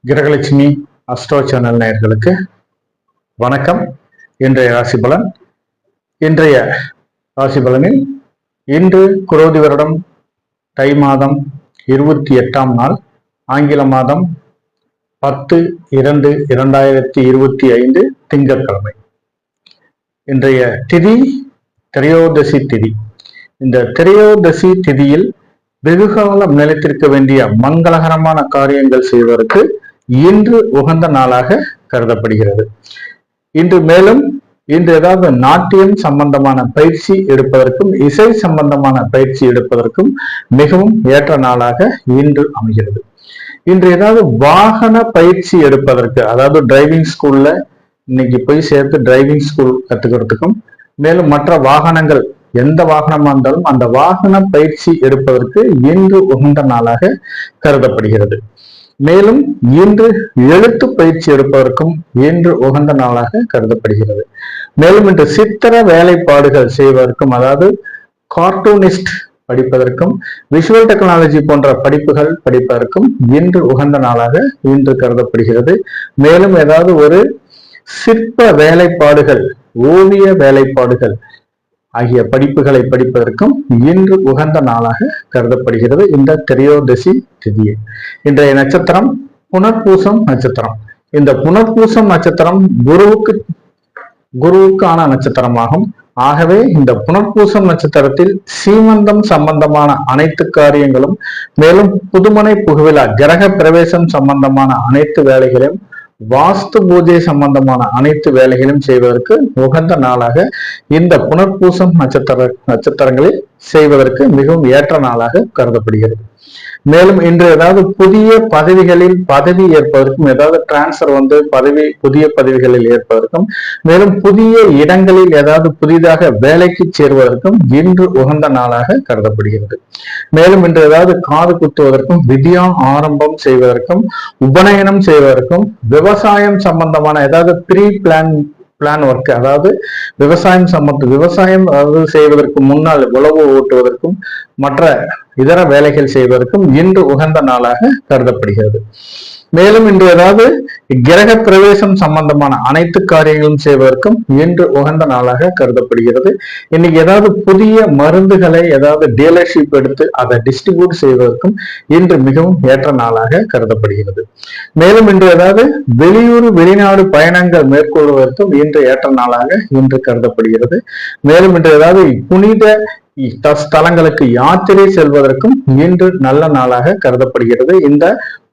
Grahalakshmi astro channel நேயர்களுக்கு வணக்கம். இன்றைய ராசி பலன். இன்றைய ராசி பலனில் இன்று குரோதி வருடம் தை மாதம் 28ஆம் நாள், ஆங்கில மாதம் 10/2/2025 திங்கட்கிழமை. இன்றைய திதி திரையோதசி திதி. இந்த திரையோதசி திதியில் வெகுகாலம் நிலைத்திருக்க வேண்டிய மங்களகரமான காரியங்கள் செய்வதற்கு இன்று உகந்த நாளாக கருதப்படுகிறது. இன்று ஏதாவது நாட்டியம் சம்பந்தமான பயிற்சி எடுப்பதற்கும் இசை சம்பந்தமான பயிற்சி எடுப்பதற்கும் மிகவும் ஏற்ற நாளாக இன்று அமைகிறது. இன்று ஏதாவது வாகன பயிற்சி எடுப்பதற்கு, அதாவது டிரைவிங் ஸ்கூல்ல இன்னைக்கு போய் சேர்த்து டிரைவிங் ஸ்கூல் கத்துக்கிறதுக்கும், மேலும் மற்ற வாகனங்கள் எந்த வாகனமா இருந்தாலும் அந்த வாகன பயிற்சி எடுப்பதற்கு இன்று உகந்த நாளாக கருதப்படுகிறது. மேலும் இன்று எழுத்து பயிற்சி எடுப்பதற்கும் இன்று உகந்த நாளாக கருதப்படுகிறது. மேலும் இன்று சித்திர வேலைப்பாடுகள் செய்வதற்கும், அதாவது கார்ட்டூனிஸ்ட் படிப்பதற்கும், விஷுவல் டெக்னாலஜி போன்ற படிப்புகள் படிப்பதற்கும் இன்று உகந்த நாளாக இன்று கருதப்படுகிறது. மேலும் ஏதாவது ஒரு சிற்ப வேலைப்பாடுகள், ஓவிய வேலைப்பாடுகள் ஆகிய படிப்புகளை படிப்பதற்கும் இன்று உகந்த நாளாக கருதப்படுகிறது. இந்த திரையோதசி திதியை. இன்றைய நட்சத்திரம் புனர்பூசம் நட்சத்திரம். இந்த புனர்பூசம் நட்சத்திரம் குருவுக்கான நட்சத்திரமாகும். ஆகவே இந்த புனர்பூசம் நட்சத்திரத்தில் சீமந்தம் சம்பந்தமான அனைத்து காரியங்களும், மேலும் புதுமனை புகுவிழா, கிரக பிரவேசம் சம்பந்தமான அனைத்து வேலைகளையும், வாஸ்து பூஜை சம்பந்தமான அனைத்து வேலைகளையும் செய்வதற்கு உகந்த நாளாக இந்த புனர்பூசம் நட்சத்திரங்களில் செய்வதற்கு மிகவும் ஏற்ற நாளாக கருதப்படுகிறது. மேலும் இன்று ஏதாவது புதிய பதவிகளில் பதவி ஏற்பதற்கும், ஏதாவது டிரான்ஸ்பர் புதிய பதவிகளில் ஏற்பதற்கும், மேலும் புதிய இடங்களில் ஏதாவது புதிதாக வேலைக்கு சேர்வதற்கும் இன்று உகந்த நாளாக கருதப்படுகிறது. மேலும் இன்று ஏதாவது காது குத்துவதற்கும், வித்யா ஆரம்பம் செய்வதற்கும், உபநயனம் செய்வதற்கும், விவசாயம் சம்பந்தமான ஏதாவது பிளான் ஒர்க், அதாவது விவசாயம் அதாவது செய்வதற்கு முன்னால் உழவு ஓட்டுவதற்கும் மற்ற இதர வேலைகள் செய்வதற்கும் இன்று உகந்த நாளாக கருதப்படுகிறது. மேலும் இன்று ஏதாவது கிரக பிரவேசம் சம்பந்தமான அனைத்து காரியங்களும் செய்வதற்கும் இன்று உகந்த நாளாக கருதப்படுகிறது. இன்னைக்கு ஏதாவது புதிய மருந்துகளை ஏதாவது டீலர்ஷிப் எடுத்து அதை டிஸ்ட்ரிபியூட் செய்வதற்கும் இன்று மிகவும் ஏற்ற நாளாக கருதப்படுகிறது. மேலும் இன்று ஏதாவது வெளிநாடு பயணங்கள் மேற்கொள்வதற்கும் இன்று ஏற்ற நாளாக இன்று கருதப்படுகிறது. மேலும் இன்று ஏதாவது புனித ஸ்தலங்களுக்கு யாத்திரை செல்வதற்கும் இன்று நல்ல நாளாக கருதப்படுகிறது இந்த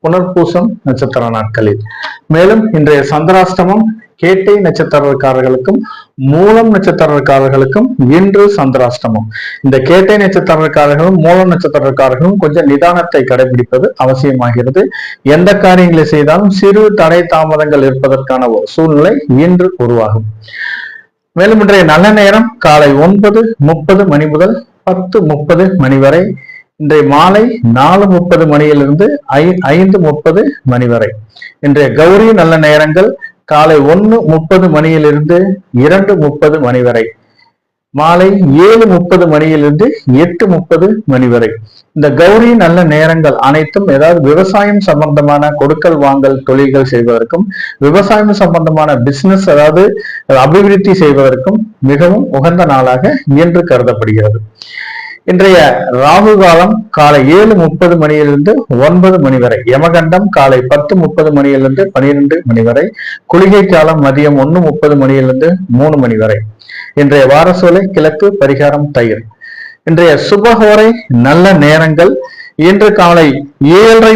புனர்பூசம் நட்சத்திர நாட்களில். மேலும் இன்றைய சந்திராஷ்டமம் கேட்டை நட்சத்திரக்காரர்களுக்கும் மூலம் நட்சத்திரக்காரர்களுக்கும் இன்று சந்திராஷ்டமம். இந்த கேட்டை நட்சத்திரக்காரர்களும் மூலம் நட்சத்திரக்காரர்களும் கொஞ்சம் நிதானத்தை கடைபிடிப்பது அவசியமாகிறது. எந்த காரியங்களை செய்தாலும் சிறு தடை தாமதங்கள் இருப்பதற்கான ஒரு சூழ்நிலை இன்று உருவாகும். மேலும் இன்றைய நல்ல நேரம் காலை 9:30 மணி முதல் 10:30 மணி வரை. இன்றைய மாலை 4:30 மணியிலிருந்து 5:30 மணி வரை. இன்றைய கௌரி நல்ல நேரங்கள் காலை 1:30 மணியிலிருந்து 2:30 மணி வரை. மாலை 7:30 மணியிலிருந்து 8:30 மணி வரை. இந்த கௌரி நல்ல நேரங்கள் அனைத்தும் ஏதாவது விவசாயம் சம்பந்தமான கொடுக்கல் வாங்கல் தொழில்கள் செய்வதற்கும், விவசாயம் சம்பந்தமான பிசினஸ் அதாவது அபிவிருத்தி செய்வதற்கும் மிகவும் உகந்த நாளாக இன்று கருதப்படுகிறது. இன்றைய ராகு காலம் காலை 7:30 மணியிலிருந்து 9 மணி வரை. யமகண்டம் காலை 10:30 மணியிலிருந்து 12 மணி வரை. குளிகை காலம் மதியம் 1:30 மணியிலிருந்து 3 மணி வரை. இன்றைய வாரசோலை கிழக்கு, பரிகாரம் தயிர். இன்றைய சுபஹோரை நல்ல நேரங்கள் இன்று காலை 6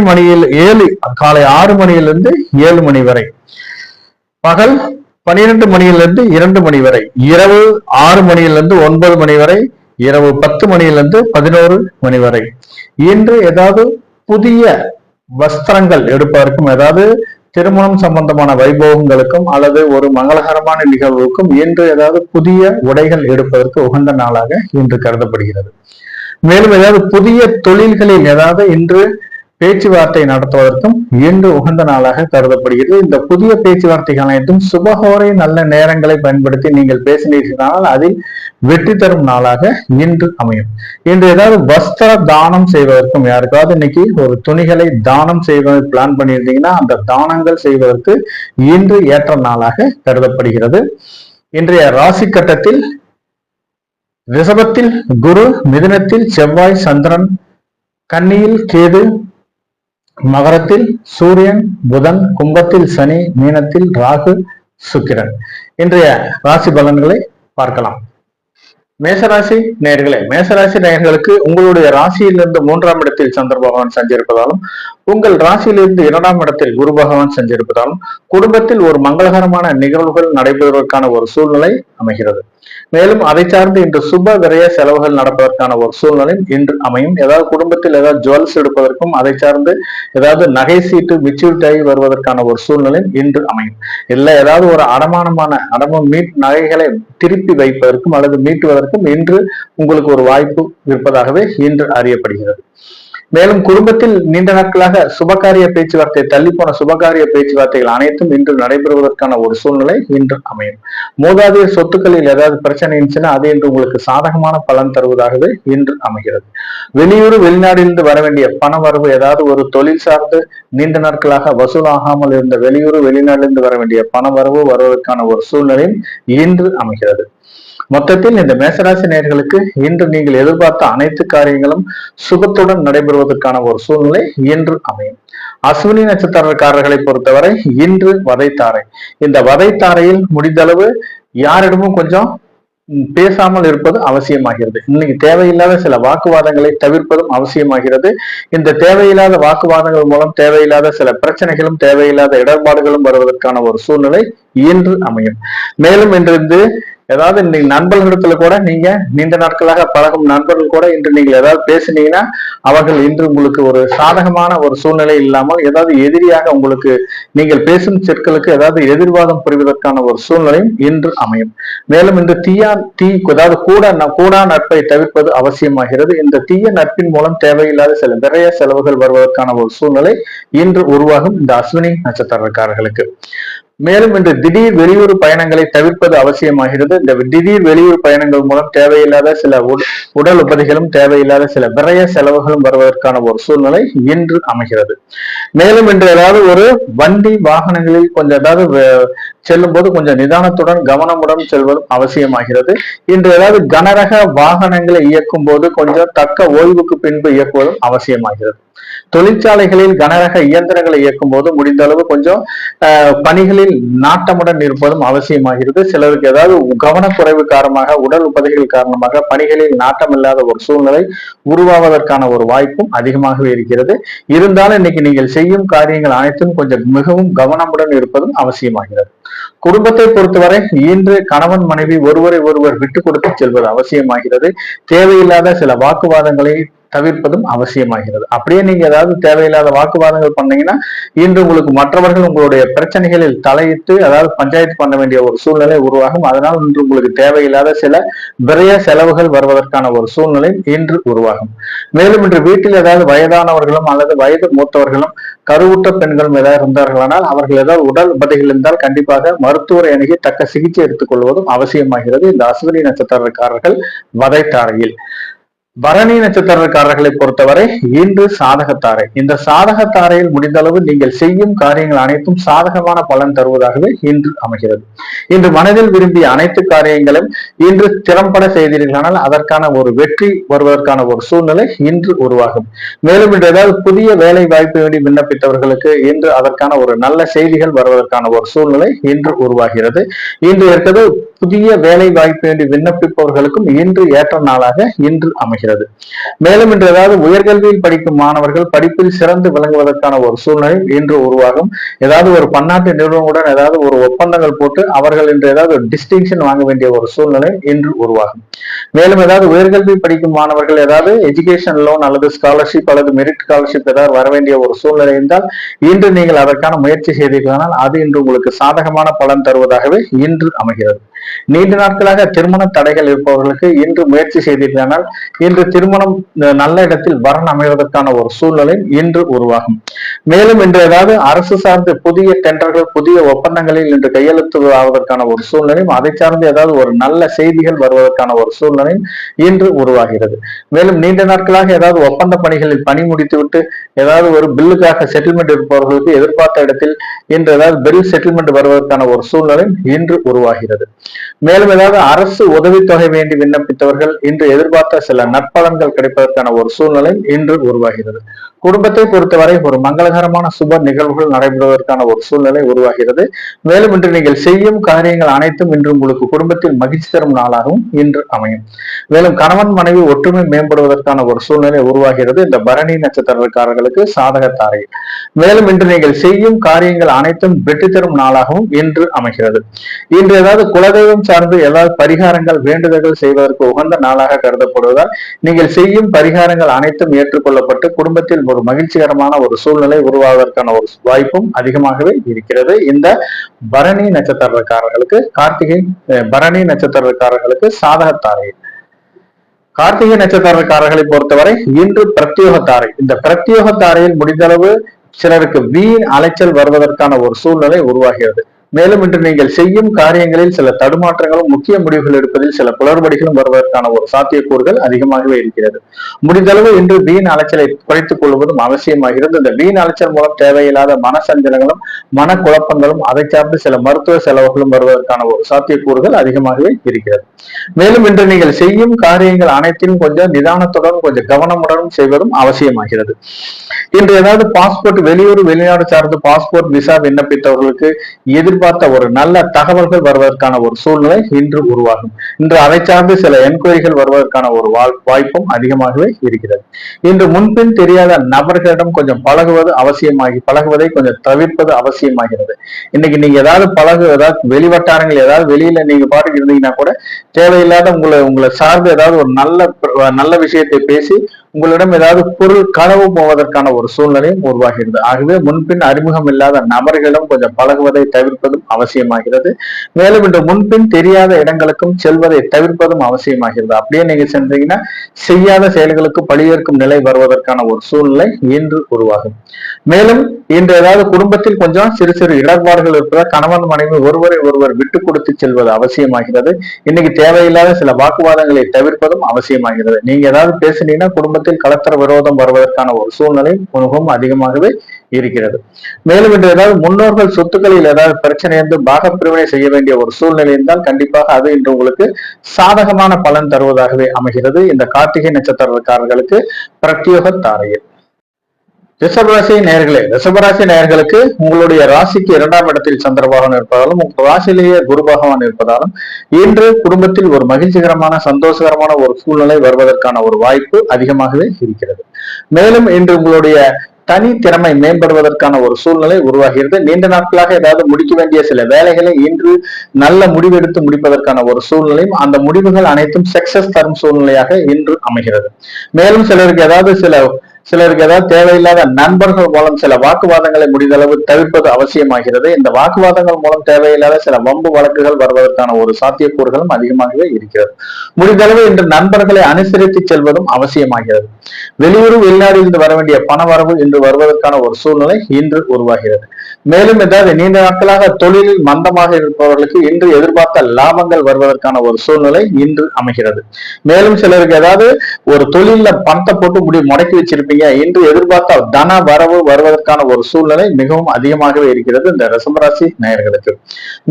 மணியிலிருந்து 7 மணி வரை. பகல் 12 மணியிலிருந்து 2 மணி வரை. இரவு 6 மணியிலிருந்து 9 மணி வரை. இரவு 10 மணியிலிருந்து 11 மணி வரை. இன்று ஏதாவது புதிய வஸ்திரங்கள் எடுப்பதற்கும், ஏதாவது திருமணம் சம்பந்தமான வைபவங்களுக்கும் அல்லது ஒரு மங்களகரமான நிகழ்வுக்கும் இன்று ஏதாவது புதிய உடைகள் எடுப்பதற்கு உகந்த நாளாக இன்று கருதப்படுகிறது. மேலும் ஏதாவது புதிய தொழில்களில் ஏதாவது இன்று பேச்சுவார்த்தை நடத்துவதற்கும் இன்று உகந்த நாளாக கருதப்படுகிறது. இந்த புதிய பேச்சுவார்த்தைகள் அனைத்தும் சுபகோரை நல்ல நேரங்களை பயன்படுத்தி நீங்கள் பேசினீர்களால் அதில் வெற்றி தரும் நாளாக இன்று அமையும். இன்று ஏதாவது வஸ்திர தானம் செய்வதற்கும், யாருக்காவது இன்னைக்கு ஒரு துணிகளை தானம் செய்வதை பிளான் பண்ணியிருந்தீங்கன்னா அந்த தானங்கள் செய்வதற்கு இன்று ஏற்ற நாளாக கருதப்படுகிறது. இன்றைய ராசி கட்டத்தில் ரிஷபத்தில் குரு, மிதுனத்தில் செவ்வாய் சந்திரன், கன்னியில் கேது, மகரத்தில் சூரியன் புதன், கும்பத்தில் சனி, மீனத்தில் ராகு சுக்கிரன். இன்றைய ராசி பலன்களை பார்க்கலாம். மேசராசி நேயர்களே, மேசராசி நேயர்களுக்கு உங்களுடைய ராசியிலிருந்து 3ஆம் இடத்தில் சந்திர பகவான் சஞ்சரிப்பதாலும் உங்கள் ராசியிலிருந்து 2ஆம் இடத்தில் குரு பகவான் சஞ்சரிப்பதாலும் குடும்பத்தில் ஒரு மங்களகரமான நிகழ்வுகள் நடைபெறுவதற்கான ஒரு சூழ்நிலை அமைகிறது. மேலும் அதை சார்ந்து இன்று சுப விரய செலவுகள் நடப்பதற்கான ஒரு சூழ்நிலை இன்று அமையும். ஏதாவது குடும்பத்தில் ஏதாவது ஜுவல்ஸ் எடுப்பதற்கும் அதை சார்ந்து ஏதாவது நகை சீட்டு மெச்சூரிட்டி ஆகி வருவதற்கான ஒரு சூழ்நிலை இன்று அமையும். இல்ல ஏதாவது ஒரு நகைகளை திருப்பி வைப்பதற்கும் அல்லது மீட்டுவதற்கும் இன்று உங்களுக்கு ஒரு வாய்ப்பு இருப்பதாகவே இன்று அறியப்படுகிறது. மேலும் குடும்பத்தில் நீண்ட நாட்களாக சுபகாரிய பேச்சுவார்த்தை தள்ளி போன சுபகாரிய பேச்சுவார்த்தைகள் அனைத்தும் இன்று நடைபெறுவதற்கான ஒரு சூழ்நிலை இன்று அமையும். மூதாதையர் சொத்துக்களில் ஏதாவது பிரச்சனை இருந்துச்சுன்னா அது இன்று உங்களுக்கு சாதகமான பலன் தருவதாகவே இன்று அமைகிறது. வெளியூர் வெளிநாட்டிலிருந்து வர வேண்டிய பண வரவு, ஏதாவது ஒரு தொழில் சார்ந்து நீண்ட நாட்களாக வசூலாகாமல் இருந்த வெளியூர் வெளிநாட்டிலிருந்து வர வேண்டிய பண வரவு வருவதற்கான ஒரு சூழ்நிலையும் இன்று அமைகிறது. மொத்தத்தில் இந்த மேசராசி நேயர்களுக்கு இன்று நீங்கள் எதிர்பார்த்த அனைத்து காரியங்களும் சுபத்துடன் நடைபெறுவதற்கான ஒரு சூழ்நிலை இன்று அமையும். அஸ்வினி நட்சத்திரக்காரர்களை பொறுத்தவரை இன்று வதைத்தாரை. இந்த வதைத்தாரையில் முடிந்தளவு யாரிடமும் கொஞ்சம் பேசாமல் இருப்பது அவசியமாகிறது. இன்னைக்கு தேவையில்லாத சில வாக்குவாதங்களை தவிர்ப்பதும் அவசியமாகிறது. இந்த தேவையில்லாத வாக்குவாதங்கள் மூலம் தேவையில்லாத சில பிரச்சனைகளும் தேவையில்லாத இடர்பாடுகளும் வருவதற்கான ஒரு சூழ்நிலை இன்று அமையும். மேலும் இன்று ஏதாவது இன்னைக்கு நண்பர்களிடத்துல கூட நீங்க நீண்ட நாட்களாக பழகும் நண்பர்கள் கூட இன்று நீங்கள் ஏதாவது பேசினீங்கன்னா அவர்கள் இன்று உங்களுக்கு ஒரு சாதகமான ஒரு சூழ்நிலை இல்லாமல் ஏதாவது எதிரியாக உங்களுக்கு நீங்கள் பேசும் சொற்களுக்கு ஏதாவது எதிர்வாதம் புரிவதற்கான ஒரு சூழ்நிலையும் இன்று அமையும். மேலும் இந்த அதாவது கூடா நட்பை தவிர்ப்பது அவசியமாகிறது. இந்த தீய நட்பின் மூலம் தேவையில்லாத சில நிறைய செலவுகள் வருவதற்கான ஒரு சூழ்நிலை இன்று உருவாகும் இந்த அஸ்வினி நட்சத்திரக்காரர்களுக்கு. மேலும் இன்று திடீர் வெளியூர் பயணங்களை தவிர்ப்பது அவசியமாகிறது. இந்த திடீர் வெளியூர் பயணங்கள் மூலம் தேவையில்லாத சில உடல் உபதிகளும் தேவையில்லாத சில விரய செலவுகளும் வருவதற்கான ஒரு சூழ்நிலை இன்று அமைகிறது. மேலும் இன்று ஏதாவது ஒரு வண்டி வாகனங்களில் கொஞ்சம் ஏதாவது செல்லும் போது கொஞ்சம் நிதானத்துடன் கவனமுடன் செல்வதும் அவசியமாகிறது. இன்று ஏதாவது கனரக வாகனங்களை இயக்கும் போது கொஞ்சம் தக்க ஓய்வுக்கு பின்பு இயக்குவதும் அவசியமாகிறது. தொழிற்சாலைகளில் கனரக இயந்திரங்களை இயக்கும் போது முடிந்த அளவு கொஞ்சம் பணிகளில் நாட்டமுடன் இருப்பதும் அவசியமாகிறது. சிலருக்கு ஏதாவது கவனக்குறைவு காரணமாக உடல் உபதைகள் காரணமாக பணிகளில் நாட்டம் இல்லாத ஒரு சூழ்நிலை உருவாவதற்கான ஒரு வாய்ப்பும் அதிகமாகவே இருக்கிறது. இருந்தாலும் இன்னைக்கு நீங்கள் செய்யும் காரியங்கள் அனைத்தும் கொஞ்சம் மிகவும் கவனமுடன் இருப்பதும் அவசியமாகிறது. குடும்பத்தை பொறுத்தவரை இன்று கணவன் மனைவி ஒருவரை ஒருவர் விட்டு கொடுத்து செல்வது அவசியமாகிறது. தேவையில்லாத சில வாக்குவாதங்களை தவிர்ப்பதும் அவசியமாகிறது. அப்படியே நீங்க ஏதாவது தேவையில்லாத வாக்குவாதங்கள் பண்ணீங்கன்னா இன்று உங்களுக்கு மற்றவர்கள் உங்களுடைய பிரச்சனைகளில் தலையிட்டு அதாவது பஞ்சாயத்து பண்ண வேண்டிய ஒரு சூழ்நிலை உருவாகும். அதனால் இன்று உங்களுக்கு தேவையில்லாத சில விரய செலவுகள் வருவதற்கான ஒரு சூழ்நிலை இன்று உருவாகும். மேலும் இன்று வீட்டில் ஏதாவது வயதானவர்களும் அல்லது வயது மூத்தவர்களும் கருவுற்ற பெண்களும் ஏதாவது இருந்தார்களானால் அவர்கள் ஏதாவது உடல் உபதைகள் இருந்தால் கண்டிப்பாக மருத்துவரை அணுகி தக்க சிகிச்சை எடுத்துக் கொள்வதும் அவசியமாகிறது. இந்த அஸ்வினி நட்சத்திரக்காரர்கள் வதைத்தாரையில். பரணி நட்சத்திரக்காரர்களை பொறுத்தவரை இன்று சாதகத்தாரை. இந்த சாதகத்தாரையில் முடிந்தளவு நீங்கள் செய்யும் காரியங்கள் அனைத்தும் சாதகமான பலன் தருவதாகவே இன்று அமைகிறது. இன்று மனதில் விரும்பிய அனைத்து காரியங்களும் இன்று திறம்பட செய்தீர்களானால் அதற்கான ஒரு வெற்றி வருவதற்கான ஒரு சூழ்நிலை இன்று உருவாகும். மேலும் இன்று ஏதாவது புதிய வேலை வாய்ப்பு வேண்டி விண்ணப்பித்தவர்களுக்கு இன்று அதற்கான ஒரு நல்ல செய்திகள் வருவதற்கான ஒரு சூழ்நிலை இன்று உருவாகிறது. இன்று இருக்கிறது புதிய வேலை வாய்ப்பு வேண்டி விண்ணப்பிப்பவர்களுக்கும் இன்று ஏற்ற நாளாக இன்று அமைகிறது. மேலும் இன்று ஏதாவது உயர்கல்வியில் படிக்கும் மாணவர்கள் படிப்பில் சிறந்து விளங்குவதற்கான ஒரு சூழ்நிலை இன்று உருவாகும். ஏதாவது ஒரு பன்னாட்டு நிறுவனங்களுடன் ஏதாவது ஒரு ஒப்பந்தங்கள் போட்டு அவர்கள் இன்று ஏதாவது டிஸ்டிங்ஷன் வாங்க வேண்டிய ஒரு சூழ்நிலை இன்று உருவாகும். மேலும் ஏதாவது உயர்கல்வி படிக்கும் மாணவர்கள் ஏதாவது எஜுகேஷன் லோன் அல்லது ஸ்காலர்ஷிப் அல்லது மெரிட் ஸ்காலர்ஷிப் ஏதாவது வர வேண்டிய ஒரு சூழ்நிலை இருந்தால் இன்று நீங்கள் அதற்கான முயற்சி செய்தீர்களானால் அது இன்று உங்களுக்கு சாதகமான பலன் தருவதாகவே இன்று அமைகிறது. நீண்ட நாட்களாக திருமண தடைகள் இருப்பவர்களுக்கு இன்று முயற்சி செய்தீர்களானால் இன்று திருமணம் நல்ல இடத்தில் வரன் அமைவதற்கான ஒரு சூழ்நிலை இன்று உருவாகும். மேலும் இன்று ஏதாவது அரசு சார்ந்த புதிய டெண்டர்கள், புதிய ஒப்பந்தங்களில் இன்று கையெழுத்து ஆவதற்கான ஒரு சூழ்நிலையும், அதை சார்ந்து ஏதாவது ஒரு நல்ல செய்திகள் வருவதற்கான ஒரு சூழ்நிலையும் இன்று உருவாகிறது. மேலும் நீண்ட நாட்களாக ஏதாவது ஒப்பந்த பணிகளில் பணி முடித்துவிட்டு ஏதாவது ஒரு பில்லுக்காக செட்டில்மெண்ட் இருப்பவர்களுக்கு எதிர்பார்த்த இடத்தில் இன்று ஏதாவது பில் செட்டில்மெண்ட் வருவதற்கான ஒரு சூழ்நிலையும் இன்று உருவாகிறது. மேலும் ஏதாவது அரசு உதவித்தொகை வேண்டி விண்ணப்பித்தவர்கள் இன்று எதிர்பார்த்த சில நற்பலன்கள் கிடைப்பதற்கான ஒரு சூழ்நிலை இன்று உருவாகிறது. குடும்பத்தை பொறுத்தவரை ஒரு மங்களகரமான சுப நிகழ்வுகள் நடைபெறுவதற்கான ஒரு சூழ்நிலை உருவாகிறது. மேலும் இன்று நீங்கள் செய்யும் காரியங்கள் அனைத்தும் இன்று உங்களுக்கு குடும்பத்தில் மகிழ்ச்சி தரும் நாளாகவும் இன்று அமையும். மேலும் கணவன் மனைவி ஒற்றுமை மேம்படுவதற்கான ஒரு சூழ்நிலை உருவாகிறது இந்த பரணி நட்சத்திரக்காரர்களுக்கு சாதக தாரை. மேலும் இன்று நீங்கள் செய்யும் காரியங்கள் அனைத்தும் வெற்றி தரும் நாளாகவும் இன்று அமைகிறது. இன்று ஏதாவது குலதெய்வம் சார்ந்து ஏதாவது பரிகாரங்கள், வேண்டுதல்கள் செய்வதற்கு உகந்த நாளாக கருதப்படுவதால் நீங்கள் செய்யும் பரிகாரங்கள் அனைத்தும் ஏற்றுக்கொள்ளப்பட்டு குடும்பத்தில் ஒரு மகிழ்ச்சிகரமான ஒரு சூழ்நிலை உருவாவதற்கான ஒரு வாய்ப்பும் அதிகமாகவே இருக்கிறது. இந்த பரணி நட்சத்திரக்காரர்களுக்கு பரணி நட்சத்திரக்காரர்களுக்கு சாதகத்தாரை. கார்த்திகை நட்சத்திரக்காரர்களை பொறுத்தவரை இன்று பிரத்யோக தாரை. இந்த பிரத்யோக தாரையில் முடிந்தளவு சிலருக்கு வீண் அலைச்சல் வருவதற்கான ஒரு சூழ்நிலை உருவாகிறது. மேலும் இன்று நீங்கள் செய்யும் காரியங்களில் சில தடுமாற்றங்களும், முக்கிய முடிவுகள் எடுப்பதில் சில குளறுபடிகளும் வருவதற்கான ஒரு சாத்தியக்கூறுகள் அதிகமாகவே இருக்கிறது. முடிந்தளவு இன்று வீண் அலைச்சலை குறைத்துக் கொள்வதும் அவசியமாகிறது. இந்த வீண் அலைச்சல் மூலம் தேவையில்லாத மனசஞ்சலங்களும், மனக்குழப்பங்களும், அதை சார்ந்து சில மருத்துவ செலவுகளும் வருவதற்கான ஒரு சாத்தியக்கூறுகள் அதிகமாகவே இருக்கிறது. மேலும் இன்று நீங்கள் செய்யும் காரியங்கள் அனைத்திலும் கொஞ்சம் நிதானத்துடன், கொஞ்சம் கவனமுடனும் செய்வதும் அவசியமாகிறது. இன்று ஏதாவது பாஸ்போர்ட், வெளியூர் வெளிநாடு சார்ந்து பாஸ்போர்ட் விசா விண்ணப்பித்தவர்களுக்கு எதிர்பார்த்த ஒரு நல்ல தகவல்கள் வருவதற்கான ஒரு சூழ்நிலை இன்று உருவாகும். இன்று அதை சார்ந்து சில என்கொயரிகள் வருவதற்கான ஒரு வாய்ப்பும் அதிகமாகவே இருக்கிறது. இன்று முன்பின் தெரியாத நபர்களிடம் கொஞ்சம் பழகுவதை கொஞ்சம் தவிர்ப்பது அவசியமாகிறது. இன்னைக்கு நீங்க ஏதாவது வெளிவட்டாரங்கள், ஏதாவது வெளியில நீங்க பாட்டுக்கு இருந்தீங்கன்னா கூட தேவையில்லாத உங்களை சார்ந்து ஏதாவது ஒரு நல்ல விஷயத்தை பேசி உங்களிடம் ஏதாவது பொருள் களவு போவதற்கான ஒரு சூழ்நிலையும் உருவாகிறது. ஆகவே முன்பின் அறிமுகம் இல்லாத நபர்களிடம் கொஞ்சம் பழகுவதை தவிர்ப்பதும் அவசியமாகிறது. மேலும் இன்று முன்பின் தெரியாத இடங்களுக்கும் செல்வதை தவிர்ப்பதும் அவசியமாகிறது. அப்படியே நீங்க சென்றீங்கன்னா செய்யாத செயல்களுக்கு பழியேற்கும் நிலை வருவதற்கான ஒரு சூழ்நிலை இன்று உருவாகும். மேலும் இன்று ஏதாவது குடும்பத்தில் கொஞ்சம் சிறு சிறு இடர்பாடுகள் இருப்பதால் கணவன் மனைவி ஒருவர் விட்டு கொடுத்து செல்வது அவசியமாகிறது. இன்னைக்கு தேவையில்லாத சில வாக்குவாதங்களை தவிர்ப்பதும் அவசியமாகிறது. நீங்க ஏதாவது பேசுனீங்கன்னா குடும்பத்தில் கலத்தர விரோதம் வருவதற்கான ஒரு சூழ்நிலை மிகவும் அதிகமாகவே இருக்கிறது. மேலும் இன்று ஏதாவது முன்னோர்கள் சொத்துக்களில் ஏதாவது பிரச்சனை இருந்து பாகப்பிரிவினை செய்ய வேண்டிய ஒரு சூழ்நிலை இருந்தால் கண்டிப்பாக அது இன்று உங்களுக்கு சாதகமான பலன் தருவதாகவே அமைகிறது. இந்த கார்த்திகை நட்சத்திரக்காரர்களுக்கு பிரத்யோக தாரையில். ரிஷபராசி நேயர்களுக்கு உங்களுடைய ராசிக்கு 2ஆம் இடத்தில் சந்திர பகவான் இருப்பதாலும், உங்கள் ராசியிலேயே குரு பகவான் இருப்பதாலும் இன்று குடும்பத்தில் ஒரு மகிழ்ச்சிகரமான, சந்தோஷகரமான ஒரு சூழ்நிலை வருவதற்கான ஒரு வாய்ப்பு அதிகமாகவே இருக்கிறது. மேலும் இன்று உங்களுடைய தனி திறமை மேம்படுவதற்கான ஒரு சூழ்நிலை உருவாகிறது. நீண்ட நாட்களாக ஏதாவது முடிக்க வேண்டிய சில வேலைகளை இன்று நல்ல முடிவெடுத்து முடிப்பதற்கான ஒரு சூழ்நிலையும், அந்த முடிவுகள் அனைத்தும் சக்சஸ் தரும் சூழ்நிலையாக இன்று அமைகிறது. மேலும் சிலருக்கு ஏதாவது தேவையில்லாத நண்பர்கள் மூலம் சில வாக்குவாதங்களை முடிந்தளவு தவிர்ப்பது அவசியமாகிறது. இந்த வாக்குவாதங்கள் மூலம் தேவையில்லாத சில வம்பு வழக்குகள் வருவதற்கான ஒரு சாத்தியக்கூறுகளும் அதிகமாகவே இருக்கிறது. முடிந்தளவு இன்று நண்பர்களை அனுசரித்து செல்வதும் அவசியமாகிறது. வெளியூர் வெளிநாட்டிலிருந்து வர வேண்டிய பண வரவு இன்று வருவதற்கான ஒரு சூழ்நிலை இன்று உருவாகிறது. மேலும் ஏதாவது நீண்ட நாட்களாக தொழிலில் மந்தமாக இருப்பவர்களுக்கு இன்று எதிர்பார்த்த லாபங்கள் வருவதற்கான ஒரு சூழ்நிலை இன்று அமைகிறது. மேலும் சிலருக்கு ஏதாவது ஒரு தொழில பணத்தை போட்டு முடக்கி வச்சிருப்பீங்க, இன்று எதிர்பார்த்த தன வரவு வருவதற்கான ஒரு சூழ்நிலை மிகவும் அதிகமாகவே இருக்கிறது இந்த ரிஷபராசி நேயர்களுக்கு.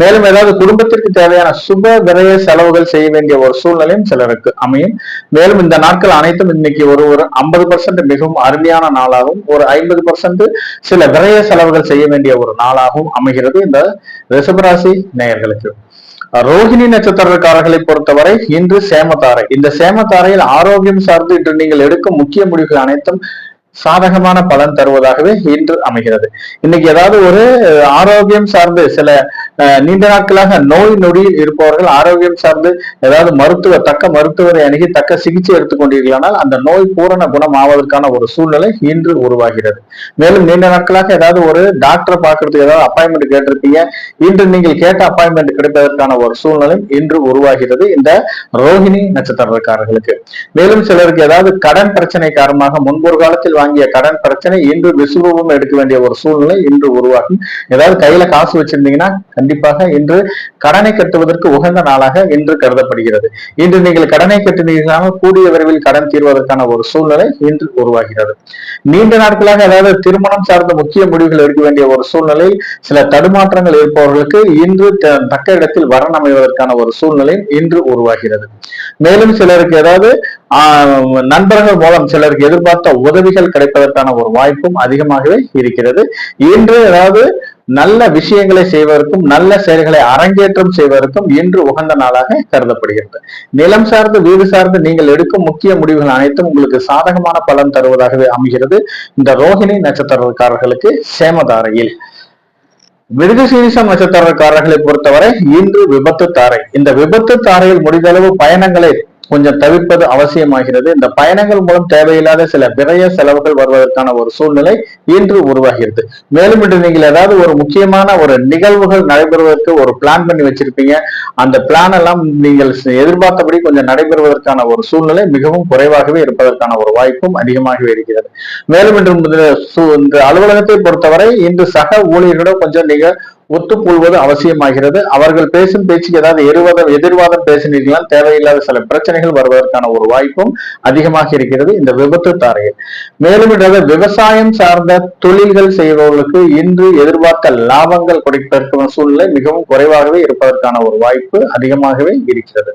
மேலும் ஏதாவது குடும்பத்திற்கு தேவையான சுப விரய செலவுகள் செய்ய வேண்டிய ஒரு சூழ்நிலையும் சிலருக்கு அமையும். மேலும் இந்த நாட்கள் அனைத்தும் இன்னைக்கு ஒரு 50% மிகவும் அருமையான நாளாகவும், ஒரு 50% சில விரய செலவுகள் செய்ய வேண்டிய ஒரு நாளாகவும் அமைகிறது இந்த ரிஷபராசி நேயர்களுக்கு. ரோஹிணி நட்சத்திரக்காரர்களை பொறுத்தவரை இன்று சேமத்தாரை. இந்த சேமத்தாரையில் ஆரோக்கியம் சார்ந்து இன்று நீங்கள் எடுக்கும் முக்கிய முடிவுகள் அனைத்தும் சாதகமான பலன் தருவதாகவே இன்று அமைகிறது. இன்னைக்கு ஏதாவது ஒரு ஆரோக்கியம் சார்ந்து சில நீண்ட நாட்களாக நோய் நொடியில் இருப்பவர்கள் ஆரோக்கியம் சார்ந்து ஏதாவது தக்க மருத்துவரை அணுகி தக்க சிகிச்சை எடுத்துக்கொண்டீர்களானால் அந்த நோய் பூரண குணம் ஆவதற்கான ஒரு சூழ்நிலை இன்று உருவாகிறது. மேலும் நீண்ட நாட்களாக ஏதாவது ஒரு டாக்டரை பார்க்கறதுக்கு ஏதாவது அப்பாயின்மெண்ட் கேட்டிருப்பீங்க, இன்று நீங்கள் கேட்ட அப்பாயின்மெண்ட் கிடைப்பதற்கான ஒரு சூழ்நிலை இன்று உருவாகிறது இந்த ரோஹிணி நட்சத்திரக்காரர்களுக்கு. மேலும் சிலருக்கு ஏதாவது கடன் பிரச்சனை காரணமாக முன்பொரு காலத்தில் வாங்கிய கடன் பிரச்சனை இன்று விசுவரூபம் எடுக்க வேண்டிய ஒரு சூழ்நிலை இன்று உருவாகும். ஏதாவது கையில காசு வச்சிருந்தீங்கன்னா கண்டிப்பாக இன்று கடனை கட்டுவதற்கு உகந்த நாளாக இன்று கருதப்படுகிறது. இன்று நீங்கள் கடனை கட்டினீர்களால் கூடிய விரைவில் கடன் தீர்வதற்கான ஒரு சூழ்நிலை இன்று உருவாகிறது. நீண்ட நாட்களாக ஏதாவது திருமணம் சார்ந்த முக்கிய முடிவுகள் எடுக்க வேண்டிய ஒரு சூழ்நிலை சில தடுமாற்றங்கள் இருப்பவர்களுக்கு இன்று தக்க இடத்தில் வரன் அமைவதற்கான ஒரு சூழ்நிலை இன்று உருவாகிறது. மேலும் சிலருக்கு ஏதாவது நண்பர்கள் மூலம் சிலருக்கு எதிர்பார்த்த உதவிகள் கிடைப்பதற்கான ஒரு வாய்ப்பும் அதிகமாகவே இருக்கிறது. இன்று ஏதாவது நல்ல விஷயங்களை செய்வதற்கும் நல்ல செயல்களை அரங்கேற்றம் செய்வதற்கும் இன்று உகந்த நாளாக கருதப்படுகிறது. நிலம் சார்ந்து வீடு சார்ந்து நீங்கள் எடுக்கும் முக்கிய முடிவுகள் அனைத்தும் உங்களுக்கு சாதகமான பலன் தருவதாகவே அமைகிறது இந்த ரோஹிணி நட்சத்திரக்காரர்களுக்கு சேமதாரையில். மிருகசீரிஷம் நட்சத்திரக்காரர்களை பொறுத்தவரை இன்று விபத்து தாரை. இந்த விபத்து தாரையில் முடிந்தளவு பயணங்களை கொஞ்சம் தவிர்ப்பது அவசியமாகிறது. இந்த பயணங்கள் மூலம் தேவையில்லாத சில விரய செலவுகள் வருவதற்கான ஒரு சூழ்நிலை இன்று உருவாகிறது. மேலும் இன்று நீங்கள் ஏதாவது ஒரு முக்கியமான ஒரு நிகழ்வுகள் நடைபெறுவதற்கு ஒரு பிளான் பண்ணி வச்சிருப்பீங்க, அந்த பிளான் எல்லாம் நீங்கள் எதிர்பார்த்தபடி கொஞ்சம் நடைபெறுவதற்கான ஒரு சூழ்நிலை மிகவும் குறைவாகவே இருப்பதற்கான ஒரு வாய்ப்பும் அதிகமாகவே இருக்கிறது. மேலும் இன்று அலுவலகத்தை பொறுத்தவரை இன்று சக ஊழியர்களிடம் கொஞ்சம் நீங்க ஒத்துப்போல்வது அவசியமாகிறது. அவர்கள் பேசும் பேச்சுக்கு ஏதாவது எதிர்வாதம் பேசினீர்களால் தேவையில்லாத சில பிரச்சனைகள் வருவதற்கான ஒரு வாய்ப்பும் அதிகமாக இருக்கிறது இந்த விபத்து தாரையில். மேலும் விவசாயம் சார்ந்த தொழில்கள் செய்பவர்களுக்கு இன்று எதிர்பார்த்த லாபங்கள் கிடைப்பதற்கான சூழ்நிலை மிகவும் குறைவாகவே இருப்பதற்கான ஒரு வாய்ப்பு அதிகமாகவே இருக்கிறது.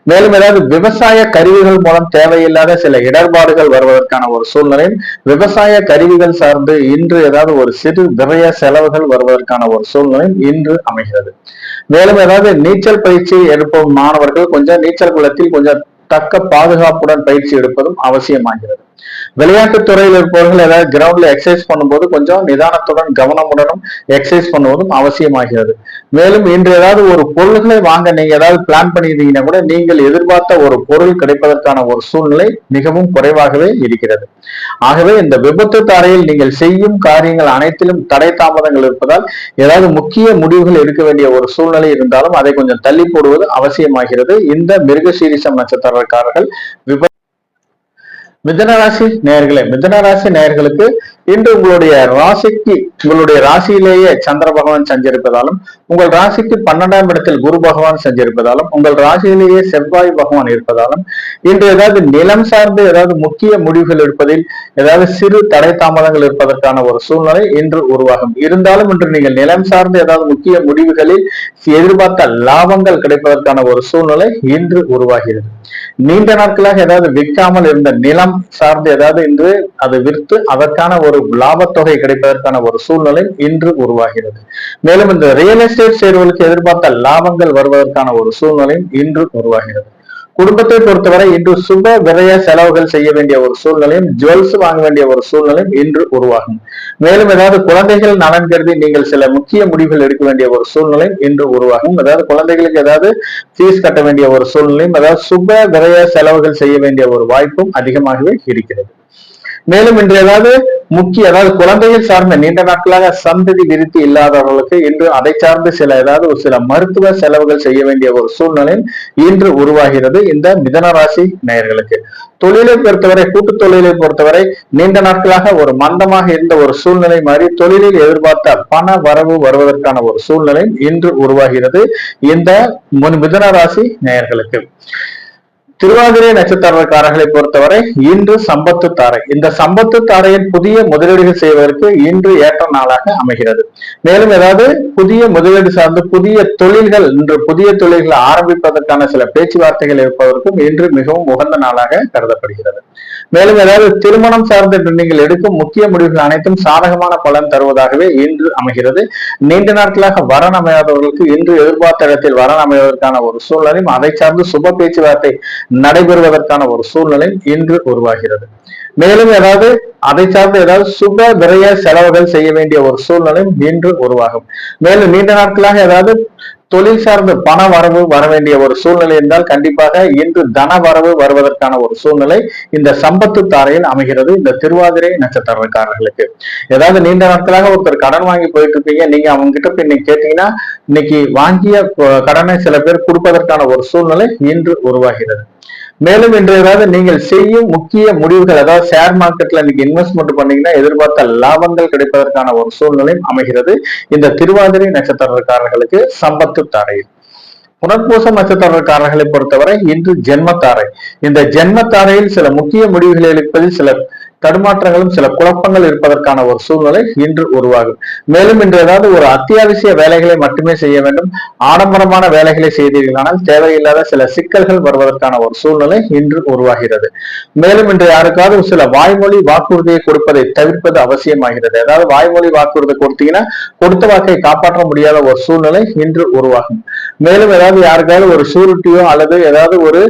மேலும் ஏதாவது விவசாய கருவிகள் மூலம் தேவையில்லாத சில இடர்பாடுகள் வருவதற்கான ஒரு சூழ்நிலையும் விவசாய கருவிகள் சார்ந்து இன்று ஏதாவது ஒரு சிறு விரய செலவுகள் வருவதற்கான ஒரு சூழ்நிலையும் இன்று அமைகிறது. மேலும் ஏதாவது நீச்சல் பயிற்சி எடுப்போம் மாணவர்கள் கொஞ்சம் நீச்சல் குளத்தில் கொஞ்சம் தக்க பாதுகாப்புடன் பயிற்சி எடுப்பதும் அவசியமாகிறது. விளையாட்டு துறையில் இருப்பவர்கள் ஏதாவது கிரவுண்ட்ல எக்ஸசைஸ் பண்ணும்போது கொஞ்சம் நிதானத்துடன் கவனமுடனும் எக்ஸசைஸ் பண்ணுவதும் அவசியமாகிறது. மேலும் இன்று ஏதாவது ஒரு பொருள்களை வாங்க நீங்க ஏதாவது பிளான் பண்ணியிருந்தீங்கன்னா கூட நீங்கள் எதிர்பார்த்த ஒரு பொருள் கிடைப்பதற்கான ஒரு சூழ்நிலை மிகவும் குறைவாகவே இருக்கிறது. ஆகவே இந்த விபத்து தாரையில் நீங்கள் செய்யும் காரியங்கள் அனைத்திலும் தடை தாமதங்கள் இருப்பதால் ஏதாவது முக்கிய முடிவுகள் எடுக்க வேண்டிய ஒரு சூழ்நிலை இருந்தாலும் அதை கொஞ்சம் தள்ளி போடுவது அவசியமாகிறது இந்த மிருகசீரிஷம் நட்சத்திரக்காரர்கள். மிதுனராசி நேயர்களே, மிதுனராசி நேயர்களுக்கு இன்று உங்களுடைய ராசியிலேயே சந்திர பகவான் சஞ்சரிப்பதாலும் உங்கள் ராசிக்கு 12ஆம் இடத்தில் குரு பகவான் சஞ்சரிப்பதாலும் உங்கள் ராசியிலேயே செவ்வாய் பகவான் இருப்பதாலும் இன்று ஏதாவது நிலம் சார்ந்து ஏதாவது முக்கிய முடிவுகள் எடுப்பதில் ஏதாவது சிறு தடை தாமதங்கள் இருப்பதற்கான ஒரு சூழ்நிலை இன்று உருவாகும். இருந்தாலும் இன்று நீங்கள் நிலம் சார்ந்து ஏதாவது முக்கிய முடிவுகளில் எதிர்பார்த்த லாபங்கள் கிடைப்பதற்கான ஒரு சூழ்நிலை இன்று உருவாகிறது. நீண்ட நாட்களாக ஏதாவது விற்காமல் இருந்த நிலம் சார்ந்து ஏதாவது இன்று அது விற்று அதற்கான ஒரு லாபத்தொகை கிடைப்பதற்கான ஒரு சூழ்நிலை இன்று உருவாகிறது. மேலும் இந்த ரியல் எஸ்டேட் செய்வதற்கு எதிர்பார்த்த லாபங்கள் வருவதற்கான ஒரு சூழ்நிலையும் இன்று உருவாகிறது. குடும்பத்தை பொறுத்தவரை இன்று சுப விரய செலவுகள் செய்ய வேண்டிய ஒரு சூழ்நிலையும் ஜுவல்ஸ் வாங்க வேண்டிய ஒரு சூழ்நிலையும் இன்று உருவாகும். மேலும் ஏதாவது குழந்தைகள் நலன் கருதி நீங்கள் சில முக்கிய முடிவுகள் எடுக்க வேண்டிய ஒரு சூழ்நிலையும் இன்று உருவாகும். அதாவது குழந்தைகளுக்கு ஏதாவது ஃபீஸ் கட்ட வேண்டிய ஒரு சூழ்நிலையும் அதாவது சுப விரய செலவுகள் செய்ய வேண்டிய ஒரு வாய்ப்பும் அதிகமாகவே இருக்கிறது. மேலும் இன்று ஏதாவது குழந்தைகள் சார்ந்த நீண்ட நாட்களாக சந்ததி விருத்தி இல்லாதவர்களுக்கு இன்று அதை சார்ந்து சில மருத்துவ செலவுகள் செய்ய வேண்டிய ஒரு சூழ்நிலை இன்று உருவாகிறது இந்த மிதுன ராசி நேயர்களுக்கு. தொழிலை பொறுத்தவரை கூட்டு தொழிலை பொறுத்தவரை நீண்ட நாட்களாக ஒரு மந்தமாக இருந்த ஒரு சூழ்நிலை மாறி தொழிலில் எதிர்பார்த்த பண வரவு வருவதற்கான ஒரு சூழ்நிலை இன்று உருவாகிறது இந்த மிதுன ராசி நேயர்களுக்கு. திருவாதிரை நட்சத்திரக்காரர்களை பொறுத்தவரை இன்று சம்பத்து தாரை. இந்த சம்பத்து தாரையில் புதிய முதலீடுகள் செய்வதற்கு இன்று ஏற்ற நாளாக அமைகிறது. மேலும் ஏதாவது புதிய முதலீடு சார்ந்து புதிய தொழில்களை ஆரம்பிப்பதற்கான சில பேச்சுவார்த்தைகள் இருப்பதற்கும் இன்று மிகவும் உகந்த நாளாக கருதப்படுகிறது. மேலும் ஏதாவது திருமணம் சார்ந்து நீங்கள் எடுக்கும் முக்கிய முடிவுகள் அனைத்தும் சாதகமான பலன் தருவதாகவே இன்று அமைகிறது. நீண்ட நாட்களாக வரன் அமையாதவர்களுக்கு இன்று எதிர்பார்த்த இடத்தில் வரன் அமைவதற்கான ஒரு சூழ்நிலையும் அதை சார்ந்து சுப பேச்சுவார்த்தை நடைபெறுவதற்கான ஒரு சூழ்நிலை இன்று உருவாகிறது. மேலும் ஏதாவது அதை சார்ந்து ஏதாவது சுப விரய செலவுகள் செய்ய வேண்டிய ஒரு சூழ்நிலை இன்று உருவாகும். மேலும் நீண்ட நாட்களாக ஏதாவது தொழில் சார்ந்த பண வரவு வர வேண்டிய ஒரு சூழ்நிலை என்றால் கண்டிப்பாக இன்று தன வரவு வருவதற்கான ஒரு சூழ்நிலை இந்த சம்பத்து தாரையில் அமைகிறது இந்த திருவாதிரை நட்சத்திரக்காரர்களுக்கு. ஏதாவது நீண்ட நாட்களாக ஒருத்தர் கடன் வாங்கி போயிட்டு இருப்பீங்க, நீங்க அவங்க கிட்ட போய் இன்னைக்கு கேட்டீங்கன்னா இன்னைக்கு வாங்கிய கடனை சில பேர் கொடுப்பதற்கான ஒரு சூழ்நிலை இன்று உருவாகிறது. மேலும் இன்று ஏதாவது நீங்கள் செய்யும் முக்கிய முடிவுகள், அதாவது ஷேர் மார்க்கெட்ல இன்னைக்கு இன்வெஸ்ட்மெண்ட் பண்ணீங்கன்னா எதிர்பார்த்த லாபங்கள் கிடைப்பதற்கான ஒரு சூழ்நிலை அமைகிறது இந்த திருவாதிரை நட்சத்திரக்காரர்களுக்கு சம்பத்து தாரையில். புனர்பூசம் நட்சத்திரக்காரர்களை பொறுத்தவரை இன்று ஜென்மத்தாரை. இந்த ஜென்மத்தாரையில் சில முக்கிய முடிவுகளை எடுப்பதில் சில தடுமாற்றங்களும் சில குழப்பங்கள் இருப்பதற்கான ஒரு சூழ்நிலை இன்று உருவாகும். மேலும் இன்று ஏதாவது ஒரு அத்தியாவசிய வேலைகளை மட்டுமே செய்ய வேண்டும், ஆடம்பரமான வேலைகளை செய்தீர்களானால் தேவையில்லாத சில சிக்கல்கள் வருவதற்கான ஒரு சூழ்நிலை இன்று உருவாகிறது. மேலும் இன்று யாருக்காவது சில வாய்மொழி வாக்குறுதியை கொடுப்பதை தவிர்ப்பது அவசியமாகிறது. அதாவது வாய்மொழி வாக்குறுதி கொடுத்தீங்கன்னா கொடுத்த வாக்கை காப்பாற்ற முடியாத ஒரு சூழ்நிலை இன்று உருவாகும். மேலும் ஏதாவது யாருக்காவது ஒரு ஷூரிட்டியோ அல்லது ஏதாவது ஒரு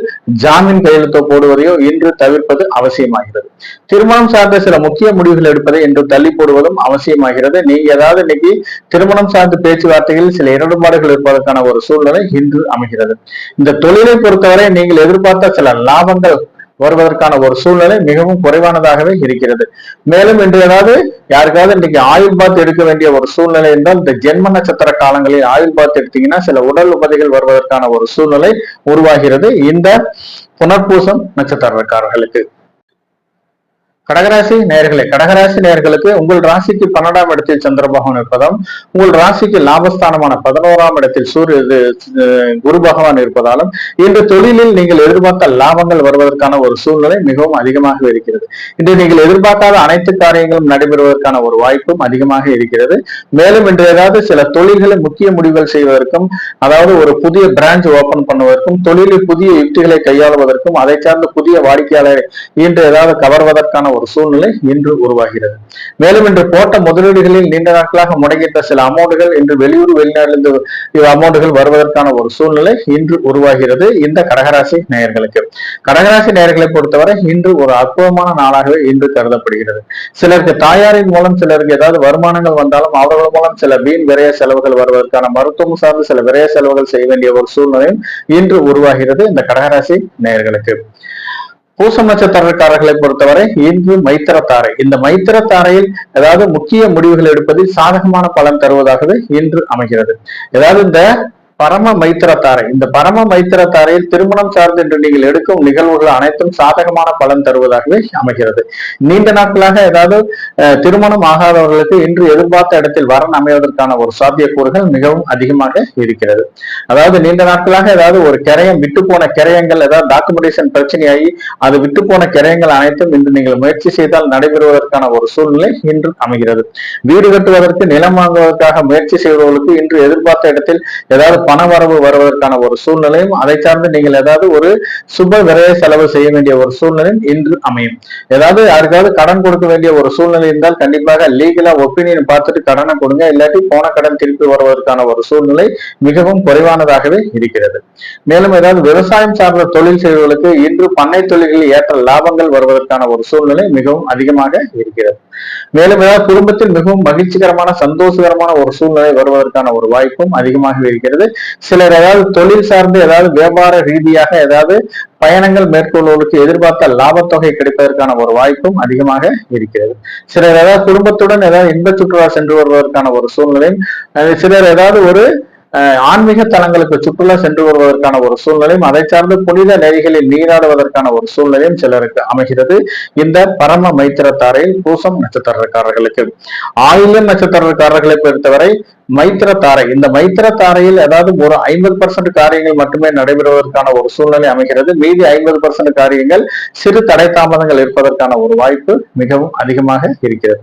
ஜாமீன் கையெழுத்தோ போடுவதையோ இன்று தவிர்ப்பது அவசியமாகிறது. திருமணம் சார்ந்த சில முக்கிய முடிவுகள் எடுப்பதை இன்று தள்ளி போடுவதும் அவசியமாகிறது. நீங்க ஏதாவது இன்னைக்கு திருமணம் சார்ந்த பேச்சுவார்த்தைகளில் சில இடர்பாடுகள் இருப்பதற்கான ஒரு சூழ்நிலை இன்று அமைகிறது. இந்த தொழிலை பொறுத்தவரை நீங்கள் எதிர்பார்த்த சில லாபங்கள் வருவதற்கான ஒரு சூழ்நிலை மிகவும் குறைவானதாகவே இருக்கிறது. மேலும் இன்று ஏதாவது யாருக்காவது இன்னைக்கு ஆயுள் பாத் எடுக்க வேண்டிய ஒரு சூழ்நிலை என்றால் இந்த ஜென்ம நட்சத்திர காலங்களில் ஆயுள் பாத் எடுத்தீங்கன்னா சில உடல் உபாதைகள் வருவதற்கான ஒரு சூழ்நிலை உருவாகிறது இந்த புனர்பூசம் நட்சத்திரக்காரர்களுக்கு. கடகராசி நேயர்களே, கடகராசி நேயர்களுக்கு உங்கள் ராசிக்கு 12ஆம் இடத்தில் சந்திர பகவான் இருப்பதால் உங்கள் ராசிக்கு லாபஸ்தானமான 11ஆம் இடத்தில் குரு பகவான் இருப்பதாலும் இன்று தொழிலில் நீங்கள் எதிர்பார்த்த லாபங்கள் வருவதற்கான ஒரு சூழ்நிலை மிகவும் அதிகமாக இருக்கிறது. இன்று நீங்கள் எதிர்பார்க்காத அனைத்து காரியங்களும் நடைபெறுவதற்கான ஒரு வாய்ப்பும் அதிகமாக இருக்கிறது. மேலும் இன்று ஏதாவது சில தொழில்களை முக்கிய முடிவுகள் செய்வதற்கும், அதாவது ஒரு புதிய பிரான்ச் ஓபன் பண்ணுவதற்கும், தொழிலில் புதிய யுக்திகளை கையாளுவதற்கும், அதை சார்ந்த புதிய வாடிக்கையாளரை இன்று ஏதாவது கவர்வதற்கான ஒரு சூழ்நிலை இன்று உருவாகிறது. மேலும் இன்று போட்ட முதலீடுகளில் நீண்ட நாட்களாக முடங்கிட்ட சில அமௌண்ட்டுகள் இன்று வெளியூர் வெளிநாட்டிலிருந்து அமௌண்ட்டுகள் வருவதற்கான ஒரு சூழ்நிலை இன்று உருவாகிறது இந்த கடகராசி நேயர்களுக்கு. கடகராசி நேயர்களை பொறுத்தவரை இன்று ஒரு அற்புதமான நாளாகவே இன்று கருதப்படுகிறது. சிலருக்கு தாயாரின் மூலம் சிலருக்கு ஏதாவது வருமானங்கள் வந்தாலும் அவர்கள் மூலம் சில வீண் விரய செலவுகள் வருவதற்கான மருத்துவம் சார்ந்து சில விரய செலவுகள் செய்ய வேண்டிய ஒரு சூழ்நிலையும் இன்று உருவாகிறது இந்த கடகராசி நேயர்களுக்கு. பூசம் நட்சத்திரக்காரர்களை பொறுத்தவரை இன்று மைத்திரத்தாரை. இந்த மைத்திரத்தாரையில் ஏதாவது முக்கிய முடிவுகள் எடுப்பதில் சாதகமான பலன் தருவதாகவே இன்று அமைகிறது. ஏதாவது இந்த பரம மைத்திரத்தாரை, இந்த பரம மைத்திரத்தாரையில் திருமணம் சார்ந்து என்று நீங்கள் எடுக்கும் நிகழ்வுகள் அனைத்தும் சாதகமான பலன் தருவதாகவே அமைகிறது. நீண்ட நாட்களாக ஏதாவது திருமணம் ஆகாதவர்களுக்கு இன்று எதிர்பார்த்த இடத்தில் வரன் அமைவதற்கான ஒரு சாத்தியக்கூறுகள் மிகவும் அதிகமாக இருக்கிறது. அதாவது நீண்ட நாட்களாக ஏதாவது ஒரு கிரயம் விட்டு போன கிரயங்கள், ஏதாவது டாக்குமெண்டேஷன் பிரச்சனையாகி அது விட்டு போன கிரயங்கள் அனைத்தும் இன்று நீங்கள் முயற்சி செய்தால் நடைபெறுவதற்கான ஒரு சூழ்நிலை இன்று அமைகிறது. வீடு கட்டுவதற்கு, நிலம் வாங்குவதற்காக முயற்சி செய்பவர்களுக்கு இன்று எதிர்பார்த்த இடத்தில் ஏதாவது பண வரவு வருவதற்கான ஒரு சூழ்நிலையும், அதை சார்ந்து நீங்கள் ஏதாவது ஒரு சுப விரைய செலவு செய்ய வேண்டிய ஒரு சூழ்நிலையும் இன்று அமையும். ஏதாவது யாருக்காவது கடன் கொடுக்க வேண்டிய ஒரு சூழ்நிலை இருந்தால் கண்டிப்பாக லீகலா ஒப்பீனியன் பார்த்துட்டு கடனை கொடுங்க, இல்லாட்டி போன கடன் திருப்பி வருவதற்கான ஒரு சூழ்நிலை மிகவும் குறைவானதாகவே இருக்கிறது. மேலும் ஏதாவது விவசாயம் சார்ந்த தொழில் செய்வர்களுக்கு இன்று பண்ணை தொழில்களில் ஏற்ற லாபங்கள் வருவதற்கான ஒரு சூழ்நிலை மிகவும் அதிகமாக இருக்கிறது. மேலும் ஏதாவது குடும்பத்தில் மிகவும் மகிழ்ச்சிகரமான சந்தோஷகரமான ஒரு சூழ்நிலை வருவதற்கான ஒரு வாய்ப்பும் அதிகமாக இருக்கிறது. சிலர் ஏதாவது தொழில் சார்ந்து ஏதாவது வியாபார ரீதியாக ஏதாவது பயணங்கள் மேற்கொள்வதற்கு எதிர்பார்த்த லாபத்தொகை கிடைப்பதற்கான ஒரு வாய்ப்பும் அதிகமாக இருக்கிறது. சிலர் ஏதாவது குடும்பத்துடன் ஏதாவது இன்ப சுற்றுலா சென்று வருவதற்கான ஒரு சூழ்நிலையும், சிலர் ஏதாவது ஒரு ஆன்மீக தலங்களுக்கு சுற்றுலா சென்று வருவதற்கான ஒரு சூழ்நிலையும், அதை சார்ந்து புனித நெறிகளில் நீராடுவதற்கான ஒரு சூழ்நிலையும் சிலருக்கு அமைகிறது இந்த பரம மைத்திரத்தாரையில் பூசம் நட்சத்திரக்காரர்களுக்கு. ஆயில்யம் நட்சத்திரக்காரர்களை பொறுத்தவரை மைத்திரத்தாரை, இந்த மைத்திரத்தாரையில் ஏதாவது ஒரு 50% காரியங்கள் மட்டுமே நடைபெறுவதற்கான ஒரு சூழ்நிலை அமைகிறது. மீதி 50% காரியங்கள் சிறு தடை தாமதங்கள் இருப்பதற்கான ஒரு வாய்ப்பு மிகவும் அதிகமாக இருக்கிறது.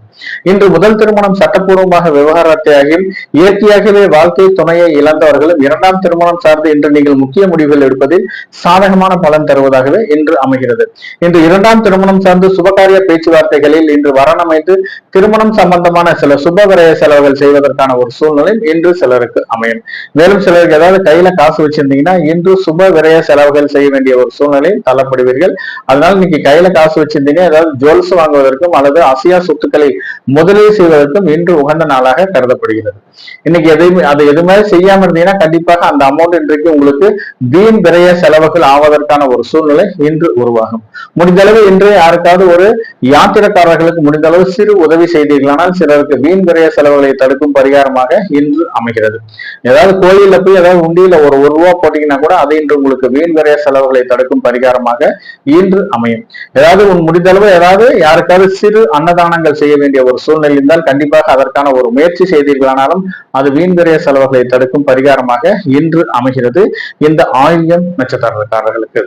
இன்று முதல் திருமணம் சட்டப்பூர்வமாக விவகாரத்தையாகியும் இயற்கையாகவே வாழ்க்கை துணையை இழந்தவர்களும் இரண்டாம் திருமணம் சார்ந்து இன்று நீங்கள் முக்கிய முடிவுகள் எடுப்பதில் சாதகமான பலன் தருவதாகவே இன்று அமைகிறது. இன்று இரண்டாம் திருமணம் சார்ந்து சுபகாரிய பேச்சுவார்த்தைகளில் இன்று வரணமைத்து திருமணம் சம்பந்தமான சில சுபவிரய செலவுகள் செய்வதற்கான ஒரு சூழ்நிலை இன்று சிலருக்கு அமையும். மேலும் சிலருக்கு ஏதாவது கையில காசு வச்சிருந்தீங்கன்னா இன்று சுப விரய செலவுகள் செய்ய வேண்டிய ஒரு சூழ்நிலை தள்ளப்படுவீர்கள். அதனால இன்னைக்கு கையில காசு வச்சிருந்தீங்க ஏதாவது ஜுவல்ஸ் வாங்குவதற்கும் அல்லது அசையா சொத்துக்களை முதலீடு செய்வதற்கும் இன்று உகந்த நாளாக கருதப்படுகிறது. இன்னைக்கு எதுவுமே செய்யாம இருந்தீங்கன்னா கண்டிப்பாக அந்த அமௌண்ட் இன்றைக்கு உங்களுக்கு வீண் விரய செலவுகள் ஆவதற்கான ஒரு சூழ்நிலை இன்று உருவாகும். முடிந்தளவு இன்று யாருக்காவது ஒரு யாத்திரக்காரர்களுக்கு முடிந்தளவு சிறு உதவி செய்தீர்களானால் சிலருக்கு வீண் விரய செலவுகளை தடுக்கும் பரிகாரமாக இன்று அமைகிறது. ஏதாவது கோயில்ல போய் ஏதாவது உண்டியில ஒரு ரூபா போட்டீங்கன்னா கூட அது இன்று உங்களுக்கு வீண் விரய செலவுகளை தடுக்கும் பரிகாரமாக இன்று அமையும். ஏதாவது முடிந்தளவு ஏதாவது யாருக்காவது சிறு அன்னதானங்கள் செய்ய வேண்டிய ஒரு சூழ்நிலை இருந்தால் கண்டிப்பாக அதற்கான ஒரு முயற்சி செய்தீர்களானாலும் அது வீண் விரய செலவுகளை தடுக்கும் பரிகாரமாக இன்று அமைகிறது இந்த ஆயில்யம் நட்சத்திரக்காரர்களுக்கு.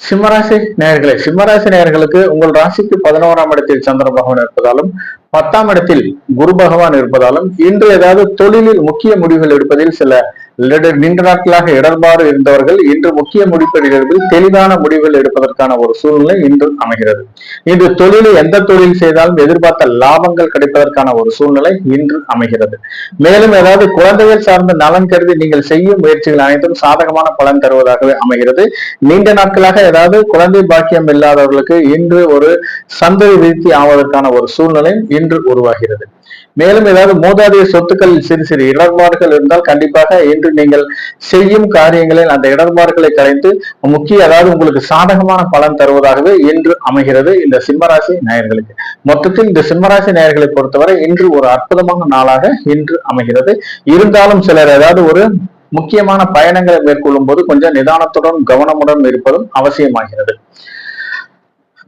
சிம்மராசி நேயர்களுக்கு உங்கள் ராசிக்கு 11ஆம் இடத்தில் சந்திர பகவான் இருப்பதாலும் 10ஆம் இடத்தில் குரு பகவான் இருப்பதாலும் இன்று ஏதாவது தொழிலில் முக்கிய முடிவுகள் எடுப்பதில் சில நீண்ட நாட்களாக இடர்பாடு இருந்தவர்கள் இன்று முக்கிய முடிவுகள் தெளிவான முடிவுகள் எடுப்பதற்கான ஒரு சூழ்நிலை இன்று அமைகிறது. இன்று தொழிலில் எந்த தொழில் செய்தாலும் எதிர்பார்த்த லாபங்கள் கிடைப்பதற்கான ஒரு சூழ்நிலை இன்று அமைகிறது. மேலும் ஏதாவது குழந்தைகள் சார்ந்த நலன் கருதி நீங்கள் செய்யும் முயற்சிகள் அனைத்தும் சாதகமான பலன் தருவதாகவே அமைகிறது. நீண்ட நாட்களாக ஏதாவது குழந்தை பாக்கியம் இல்லாதவர்களுக்கு இன்று ஒரு சந்ததி விருத்தி ஆவதற்கான ஒரு சூழ்நிலை இன்று உருவாகிறது. மேலும் ஏதாவது மூதாதைய சொத்துக்களில் சிறு சிறு இடர்பாடுகள் இருந்தால் கண்டிப்பாக இன்று நீங்கள் செய்யும் காரியங்களில் அந்த இடர்பாடுகளை கலைந்து அதாவது உங்களுக்கு சாதகமான பலன் தருவதாகவே இன்று அமைகிறது இந்த சிம்மராசி நேயர்களுக்கு. மொத்தத்தில் இந்த சிம்மராசி நேயர்களை பொறுத்தவரை இன்று ஒரு அற்புதமான நாளாக இன்று அமைகிறது. இருந்தாலும் சிலர் ஏதாவது ஒரு முக்கியமான பயணங்களை மேற்கொள்ளும் போது கொஞ்சம் நிதானத்துடன் கவனமுடன் இருப்பதும் அவசியமாகிறது.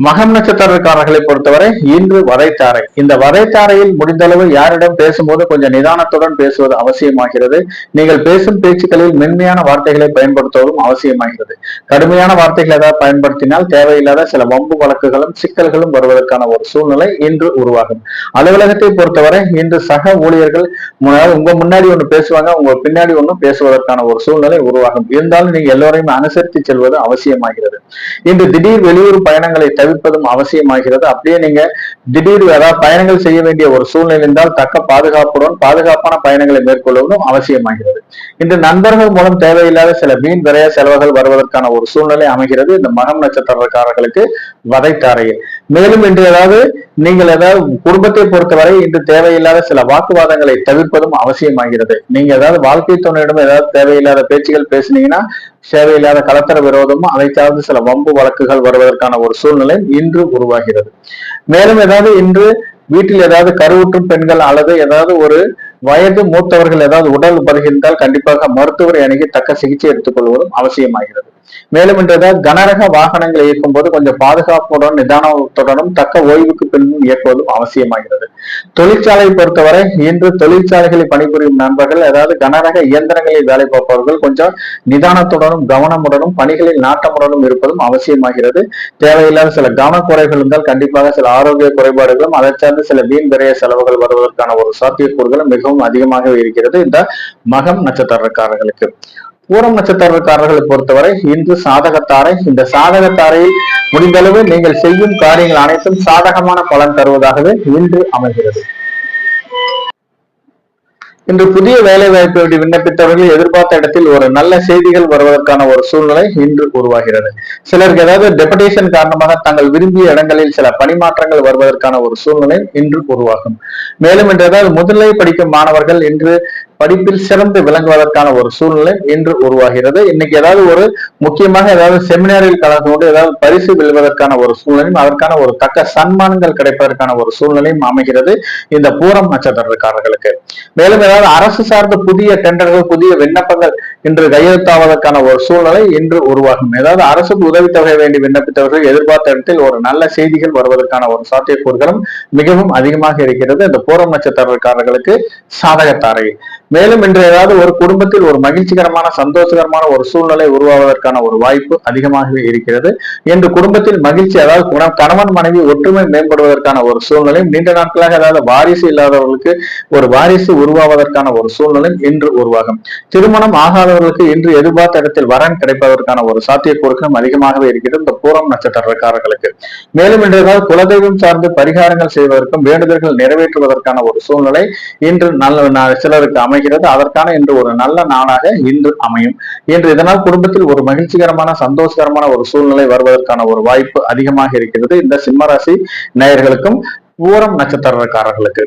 மகம் நட்சத்திரக்காரர்களை பொறுத்தவரை இன்று வரைத்தாரை. இந்த வரைத்தாரையில் முடிந்தளவு யாரிடம் பேசும்போது கொஞ்சம் நிதானத்துடன் பேசுவது அவசியமாகிறது. நீங்கள் பேசும் பேச்சுக்களில் மென்மையான வார்த்தைகளை பயன்படுத்துவதும் அவசியமாகிறது. கடுமையான வார்த்தைகள் ஏதாவது பயன்படுத்தினால் தேவையில்லாத சில வம்பு வழக்குகளும் சிக்கல்களும் வருவதற்கான ஒரு சூழ்நிலை இன்று உருவாகும். அலுவலகத்தை பொறுத்தவரை இன்று சக ஊழியர்கள் உங்க முன்னாடி ஒண்ணு பேசுவாங்க, உங்க பின்னாடி ஒண்ணு பேசுவதற்கான ஒரு சூழ்நிலை உருவாகும். இருந்தாலும் நீங்க எல்லோரையும் அனுசரித்து செல்வது அவசியமாகிறது. இன்று திடீர் வெளியூர் பயணங்களை தவிர்ப்பதும் அவசியமாகிறது. அப்படியே நீங்க திடீர் ஏதாவது பயணங்கள் செய்ய வேண்டிய ஒரு சூழ்நிலை இருந்தால் தக்க பாதுகாப்பான பயணங்களை மேற்கொள்வதும் அவசியமாகிறது. இன்று நண்பர்கள் மூலம் தேவையில்லாத சில வீண் விரய செலவுகள் வருவதற்கான ஒரு சூழ்நிலை அமைகிறது இந்த மகம் நட்சத்திரக்காரர்களுக்கு வதைத்தாரையில். மேலும் இன்று நீங்கள் ஏதாவது குடும்பத்தை பொறுத்தவரை இன்று தேவையில்லாத சில வாக்குவாதங்களை தவிர்ப்பதும் அவசியமாகிறது. நீங்க ஏதாவது வாழ்க்கை துணையிடம் ஏதாவது தேவையில்லாத பேச்சுகள் பேசினீங்கன்னா தேவையில்லாத கலத்தர விரோதமும் அதை சார்ந்து சில வம்பு வழக்குகள் வருவதற்கான ஒரு சூழ்நிலை இன்று உருவாகிறது. மேலும் ஏதாவது இன்று வீட்டில் ஏதாவது கருவுற்றும் பெண்கள் அல்லது ஏதாவது ஒரு வயது மூத்தவர்கள் ஏதாவது உடல் உபரிந்தால் கண்டிப்பாக மருத்துவரை அணுகி தக்க சிகிச்சை எடுத்துக் கொள்வதும் அவசியமாகிறது. மேலும் இன்று கனரக வாகனங்களை இயக்கும் போது கொஞ்சம் பாதுகாப்புடன் நிதானத்துடனும் தக்க ஓய்வுக்கு பின்பும் இயக்குவதும் அவசியமாகிறது. தொழிற்சாலையை பொறுத்தவரை இன்று தொழிற்சாலைகளில் பணிபுரியும் நண்பர்கள் ஏதாவது கனரக இயந்திரங்களில் வேலை பார்ப்பவர்கள் கொஞ்சம் நிதானத்துடனும் கவனமுடனும் பணிகளில் நாட்டமுடனும் இருப்பதும் அவசியமாகிறது. தேவையில்லாத சில கவனக்குறைகள் இருந்தால் கண்டிப்பாக சில ஆரோக்கிய குறைபாடுகளும் அதை சார்ந்து சில வீண் விரய செலவுகள் வருவதற்கான ஒரு சாத்தியக்கூறுகளும் மிகவும் அதிகமாக இருக்கிறது இந்த மகம் நட்சத்திரக்காரர்களுக்கு. பூரம் நட்சத்திரக்காரர்களை பொறுத்தவரை இன்று சாதகத்தாரை. இந்த சாதகத்தாரையில் முடிந்தளவு நீங்கள் செய்யும் காரியங்கள் அனைத்தும் சாதகமான பலன் தருவதாகவே இன்று அமைகிறது. இன்று புதிய வேலை வாய்ப்பை விண்ணப்பித்தவர்கள் எதிர்பார்த்த இடத்தில் ஒரு நல்ல செய்திகள் வருவதற்கான ஒரு சூழ்நிலை இன்று உருவாகிறது. சிலருக்கு ஏதாவது டெபுடேஷன் காரணமாக தங்கள் விரும்பிய இடங்களில் சில பணிமாற்றங்கள் வருவதற்கான ஒரு சூழ்நிலை இன்று உருவாகும். மேலும் இன்று ஏதாவது முதலை படிக்கும் மாணவர்கள் இன்று படிப்பில் சிறந்து விளங்குவதற்கான ஒரு சூழ்நிலை இன்று உருவாகிறது. இன்னைக்கு ஏதாவது ஒரு முக்கியமாக ஏதாவது செமினாரில் கலந்து கொண்டு ஏதாவது பரிசு வெல்வதற்கான ஒரு சூழ்நிலையும் அதற்கான ஒரு தக்க சன்மானங்கள் கிடைப்பதற்கான ஒரு சூழ்நிலையும் அமைகிறது இந்த பூரம் நட்சத்திரக்காரர்களுக்கு. மேலும் ஏதாவது அரசு சார்ந்த புதிய டெண்டர்கள் புதிய விண்ணப்பங்கள் இன்று கையெழுத்தாவதற்கான ஒரு சூழ்நிலை இன்று உருவாகும். ஏதாவது அரசுக்கு உதவித்தொகை வேண்டி விண்ணப்பித்தவர்கள் எதிர்பார்த்த இடத்தில் ஒரு நல்ல செய்திகள் வருவதற்கான ஒரு சாத்தியக்கூறுகளும் மிகவும் அதிகமாக இருக்கிறது இந்த பூரம் நட்சத்திரக்காரர்களுக்கு சாதகத்தாரை. மேலும் இன்று ஏதாவது ஒரு குடும்பத்தில் ஒரு மகிழ்ச்சிகரமான சந்தோஷகரமான ஒரு சூழ்நிலை உருவாவதற்கான ஒரு வாய்ப்பு அதிகமாகவே இருக்கிறது. இன்று குடும்பத்தில் மகிழ்ச்சி, அதாவது கணவன் மனைவி ஒற்றுமை மேம்படுவதற்கான ஒரு சூழ்நிலை, நீண்ட நாட்களாக அதாவது வாரிசு இல்லாதவர்களுக்கு ஒரு வாரிசு உருவாவதற்கான ஒரு சூழ்நிலை இன்று உருவாகும். திருமணம் ஆகாதவர்களுக்கு இன்று எதிர்பார்த்த இடத்தில் வரன் கிடைப்பதற்கான ஒரு சாத்தியக்கூறுகளும் அதிகமாகவே இருக்கிறது இந்த பூரம் நட்சத்திரக்காரர்களுக்கு. மேலும் இன்று ஏதாவது குலதெய்வம் சார்ந்து பரிகாரங்கள் செய்வதற்கும் வேண்டுதல்கள் நிறைவேற்றுவதற்கான ஒரு சூழ்நிலை இன்று சிலருக்கு அமைகிறது. அதற்கான இன்று ஒரு நல்ல நாளாக இன்று அமையும். இன்று இதனால் குடும்பத்தில் ஒரு மகிழ்ச்சிகரமான சந்தோஷகரமான ஒரு சூழ்நிலை வருவதற்கான ஒரு வாய்ப்பு அதிகமாக இருக்கிறது இந்த சிம்மராசி நேயர்களுக்கும் பூரம் நட்சத்திரக்காரர்களுக்கு.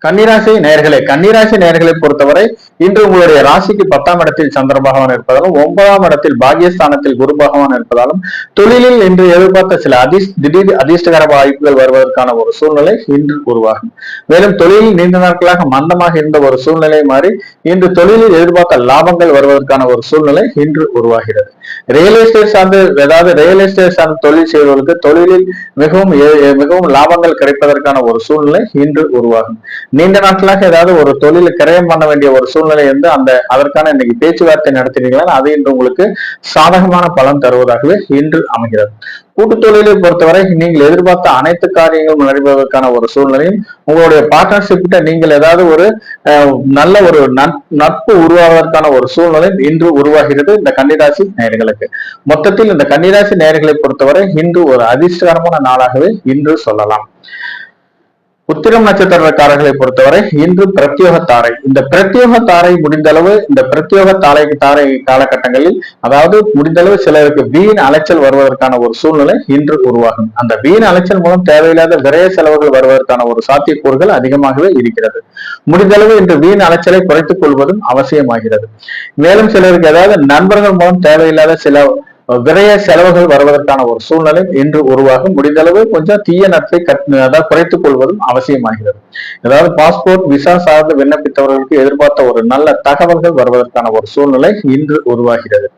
கன்னிராசி நேயர்களே, கன்னிராசி நேயர்களை பொறுத்தவரை இன்று உங்களுடைய ராசிக்கு 10ஆம் இடத்தில் சந்திர பகவான் இருப்பதாலும் 9ஆம் இடத்தில் பாகியஸ்தானத்தில் குரு பகவான் இருப்பதாலும் தொழிலில் இன்று எதிர்பார்த்த சில திடீர் அதிர்ஷ்டகர வாய்ப்புகள் வருவதற்கான ஒரு சூழ்நிலை இன்று உருவாகும். மேலும் தொழிலில் நீண்ட நாட்களாக மந்தமாக இருந்த ஒரு சூழ்நிலை மாறி இன்று தொழிலில் எதிர்பார்த்த லாபங்கள் வருவதற்கான ஒரு சூழ்நிலை இன்று உருவாகிறது. ரியல் எஸ்டேட் சார்ந்து தொழில் செய்வதற்கு தொழிலில் மிகவும் லாபங்கள் கிடைப்பதற்கான ஒரு சூழ்நிலை இன்று உருவாகும். நீண்ட நாட்களாக ஏதாவது ஒரு தொழில் கிரயம் பண்ண வேண்டிய ஒரு சூழ்நிலை வந்து அதற்கான இன்னைக்கு பேச்சுவார்த்தை நடத்தினீங்களா, அது இன்று உங்களுக்கு சாதகமான பலன் தருவதாகவே இன்று அமைகிறது. கூட்டு தொழிலை பொறுத்தவரை நீங்கள் எதிர்பார்த்த அனைத்து காரியங்களும் நடைபெறுவதற்கான ஒரு சூழ்நிலையும், உங்களுடைய பார்ட்னர்ஷிப்கிட்ட நீங்கள் ஏதாவது ஒரு நல்ல ஒரு நட்பு உருவாவதற்கான ஒரு சூழ்நிலை இன்று உருவாகிறது இந்த கன்னிராசி நேயர்களுக்கு. மொத்தத்தில் இந்த கன்னிராசி நேயர்களை பொறுத்தவரை இன்று ஒரு அதிர்ஷ்டகரமான நாளாகவே இன்று சொல்லலாம். உத்திரம் நட்சத்திரக்காரர்களை பொறுத்தவரை இன்று பிரத்யோக தாரை. இந்த பிரத்யோக தாரை முடிந்தளவு இந்த பிரத்யோக தாரை காலகட்டங்களில், அதாவது முடிந்தளவு சிலருக்கு வீண் அலைச்சல் வருவதற்கான ஒரு சூழ்நிலை இன்று உருவாகும். அந்த வீண் அலைச்சல் மூலம் தேவையில்லாத விரைய செலவுகள் வருவதற்கான ஒரு சாத்தியக்கூறுகள் அதிகமாகவே இருக்கிறது. முடிந்தளவு இன்று வீண் அலைச்சலை குறைத்துக் கொள்வதும் அவசியமாகிறது. மேலும் சிலருக்கு ஏதாவது நண்பர்கள் மூலம் தேவையில்லாத சில விரைய செலவுகள் வருவதற்கான ஒரு சூழ்நிலை இன்று உருவாகும். முடிந்தளவு கொஞ்சம் தீய நட்பை குறைத்துக் கொள்வதும் அவசியமாகிறது. ஏதாவது பாஸ்போர்ட் விசா சார்ந்து விண்ணப்பித்தவர்களுக்கு எதிர்பார்த்த ஒரு நல்ல தகவல்கள் வருவதற்கான ஒரு சூழ்நிலை இன்று உருவாகிறது.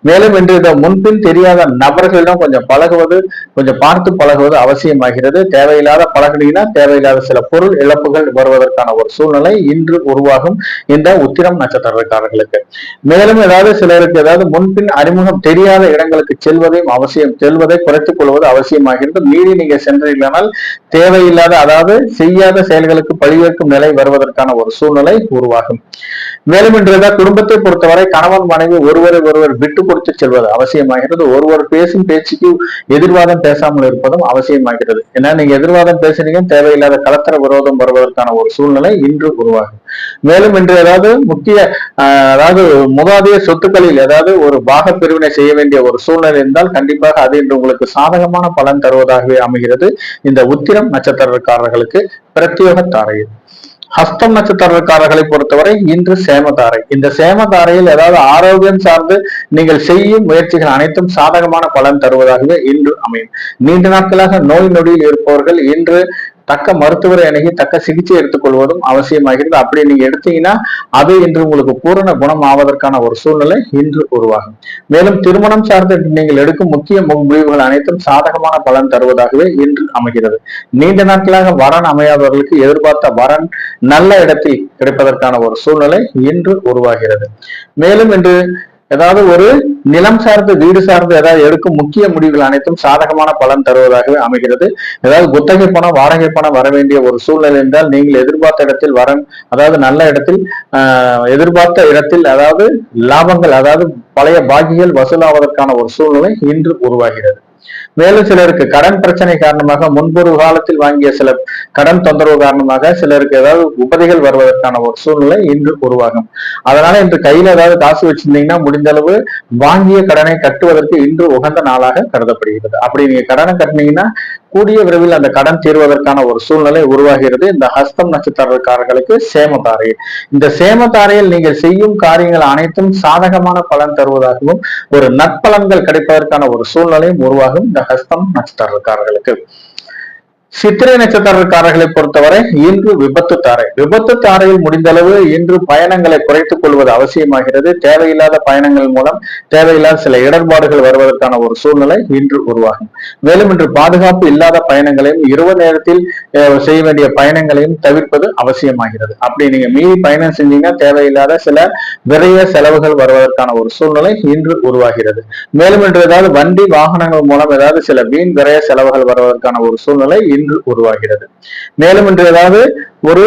மேலும் இன்று இந்த முன்பின் தெரியாத நபர்களிடம் கொஞ்சம் பார்த்து பழகுவது அவசியமாகிறது. தேவையில்லாத பழகினா தேவையில்லாத சில பொருள் இழப்புகள் வருவதற்கான ஒரு சூழ்நிலை இன்று உருவாகும் இந்த உத்திரம் நட்சத்திரக்காரர்களுக்கு. மேலும் ஏதாவது சிலருக்கு ஏதாவது முன்பின் அறிமுகம் தெரியாத இடங்களுக்கு செல்வதை குறைத்துக் கொள்வது அவசியமாகிறது. மீறி நீங்க சென்றீர்களானால் தேவையில்லாத, அதாவது செய்யாத செயல்களுக்கு பழிவேற்கும் நிலை வருவதற்கான ஒரு சூழ்நிலை உருவாகும். மேலும் இன்று குடும்பத்தை பொறுத்தவரை கணவன் மனைவி ஒருவர் விட்டு கொடுத்து செல்வது அவசியமாகிறது. ஒருவர் பேசும் பேச்சுக்கு எதிர்வாதம் பேசாமல் இருப்பதும் அவசியமாகிறது. ஏன்னா நீங்க எதிர்வாதம் பேசுறீங்க, தேவையில்லாத கலத்தர விரோதம் வருவதற்கான ஒரு சூழ்நிலை இன்று உருவாகும். மேலும் இன்று ஏதாவது மூதாதைய சொத்துக்களில் ஏதாவது ஒரு பாக பிரிவினை செய்ய வேண்டிய ஒரு சூழ்நிலை இருந்தால் கண்டிப்பாக அது இன்று உங்களுக்கு சாதகமான பலன் தருவதாகவே அமைகிறது இந்த உத்திரம் நட்சத்திரக்காரர்களுக்கு பிரத்யோக தாரையில். ஹஸ்தம் நட்சத்திரக்காரர்களை பொறுத்தவரை இன்று சேமதாரை. இந்த சேமதாரையில் ஏதாவது ஆரோக்கியம் சார்ந்து நீங்கள் செய்யும் முயற்சிகள் அனைத்தும் சாதகமான பலன் தருவதாகவே இன்று அமையும். நீண்ட நாட்களாக நோய் நொடியில் இருப்பவர்கள் இன்று தக்க மருத்துவரை அணுகி தக்க சிகிச்சை எடுத்துக்கொள்வதும் அவசியமாகிறது. அப்படி நீங்க எடுத்தீங்கன்னா அது இன்று உங்களுக்கு பூரண குணம் ஆவதற்கான ஒரு சூழ்நிலை இன்று உருவாகும். மேலும் திருமணம் சார்ந்து நீங்கள் எடுக்கும் முக்கிய முடிவுகள் அனைத்தும் சாதகமான பலன் தருவதாகவே இன்று அமைகிறது. நீண்ட நாட்களாக வரன் அமையாதவர்களுக்கு எதிர்பார்த்த வரன் நல்ல இடத்தில் கிடைப்பதற்கான ஒரு சூழ்நிலை இன்று உருவாகிறது. மேலும் இன்று ஏதாவது ஒரு நிலம் சார்ந்து வீடு சார்ந்து ஏதாவது எடுக்கும் முக்கிய முடிவுகள் அனைத்தும் சாதகமான பலன் தருவதாகவே அமைகிறது. ஏதாவது குத்தகை பணம் வாடகை பணம் வர வேண்டிய ஒரு சூழ்நிலை என்றால் நீங்கள் எதிர்பார்த்த இடத்தில் வரன், அதாவது நல்ல இடத்தில் எதிர்பார்த்த இடத்தில் அதாவது லாபங்கள், அதாவது பழைய பாக்கிகள் வசூலாவதற்கான ஒரு சூழ்நிலை இன்று உருவாகிறது. மேலும் சிலருக்கு கடன் பிரச்சனை காரணமாக முன்பொரு காலத்தில் வாங்கிய சில கடன் தொந்தரவு காரணமாக சிலருக்கு ஏதாவது உபதிகள் வருவதற்கான ஒரு சூழ்நிலை இன்று உருவாகும். அதனால இன்று கையில ஏதாவது காசு வச்சிருந்தீங்கன்னா முடிந்த அளவு வாங்கிய கடனை கட்டுவதற்கு இன்று உகந்த நாளாக கருதப்படுகிறது. அப்படி நீங்க கடனை கட்டினீங்கன்னா கூடிய விரைவில் அந்த கடன் தீர்வதற்கான ஒரு சூழ்நிலை உருவாகிறது இந்த ஹஸ்தம் நட்சத்திரக்காரர்களுக்கு சேமதாரையில். இந்த சேமதாரையில் நீங்கள் செய்யும் காரியங்கள் அனைத்தும் சாதகமான பலன் தருவதாகவும் ஒரு நற்பலன்கள் கிடைப்பதற்கான ஒரு சூழ்நிலையும் உருவாகும் இந்த ஹஸ்தம் நட்சத்திரக்காரர்களுக்கு. சித்திரை நட்சத்திரக்காரர்களை பொறுத்தவரை இன்று விபத்து தாரை. விபத்து தாரையில் முடிந்த அளவு இன்று பயணங்களை குறைத்துக் கொள்வது அவசியமாகிறது. தேவையில்லாத பயணங்கள் மூலம் தேவையில்லாத சில இடர்பாடுகள் வருவதற்கான ஒரு சூழ்நிலை இன்று உருவாகும். மேலும் இன்று பாதுகாப்பு இல்லாத பயணங்களையும் இரவு நேரத்தில் செய்ய வேண்டிய பயணங்களையும் தவிர்ப்பது அவசியமாகிறது. அப்படி நீங்க மீறி பயணம் செஞ்சீங்கன்னா தேவையில்லாத சில விரைய செலவுகள் வருவதற்கான ஒரு சூழ்நிலை இன்று உருவாகிறது. மேலும் இன்று ஏதாவது வண்டி வாகனங்கள் மூலம் ஏதாவது சில வீண் விரைய செலவுகள் வருவதற்கான ஒரு சூழ்நிலை இன்று உருவாகிறது. மேலும் இன்று ஏதாவது ஒரு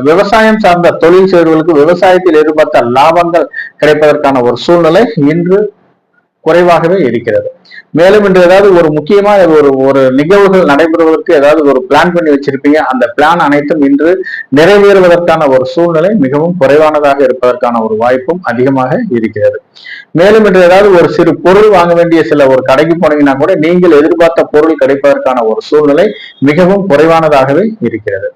விவசாயம் சார்ந்த தொழில் செய்வர்களுக்கு விவசாயத்தில் எதிர்பார்த்த லாபங்கள் கிடைப்பதற்கான ஒரு சூழ்நிலை இன்று குறைவாகவே இருக்கிறது. மேலும் இன்று ஏதாவது ஒரு முக்கியமான ஒரு நிகழ்வுகள் நடைபெறுவதற்கு ஏதாவது ஒரு பிளான் பண்ணி வச்சிருப்பீங்க, அந்த பிளான் அனைத்தும் இன்று நிறைவேறுவதற்கான ஒரு சூழ்நிலை மிகவும் குறைவானதாக இருப்பதற்கான ஒரு வாய்ப்பும் அதிகமாக இருக்கிறது. மேலும் இன்று ஏதாவது ஒரு சிறு பொருள் வாங்க வேண்டிய சில ஒரு கடைக்கு போனீங்கன்னா கூட நீங்கள் எதிர்பார்த்த பொருள் கிடைப்பதற்கான ஒரு சூழ்நிலை மிகவும் குறைவானதாகவே இருக்கிறது.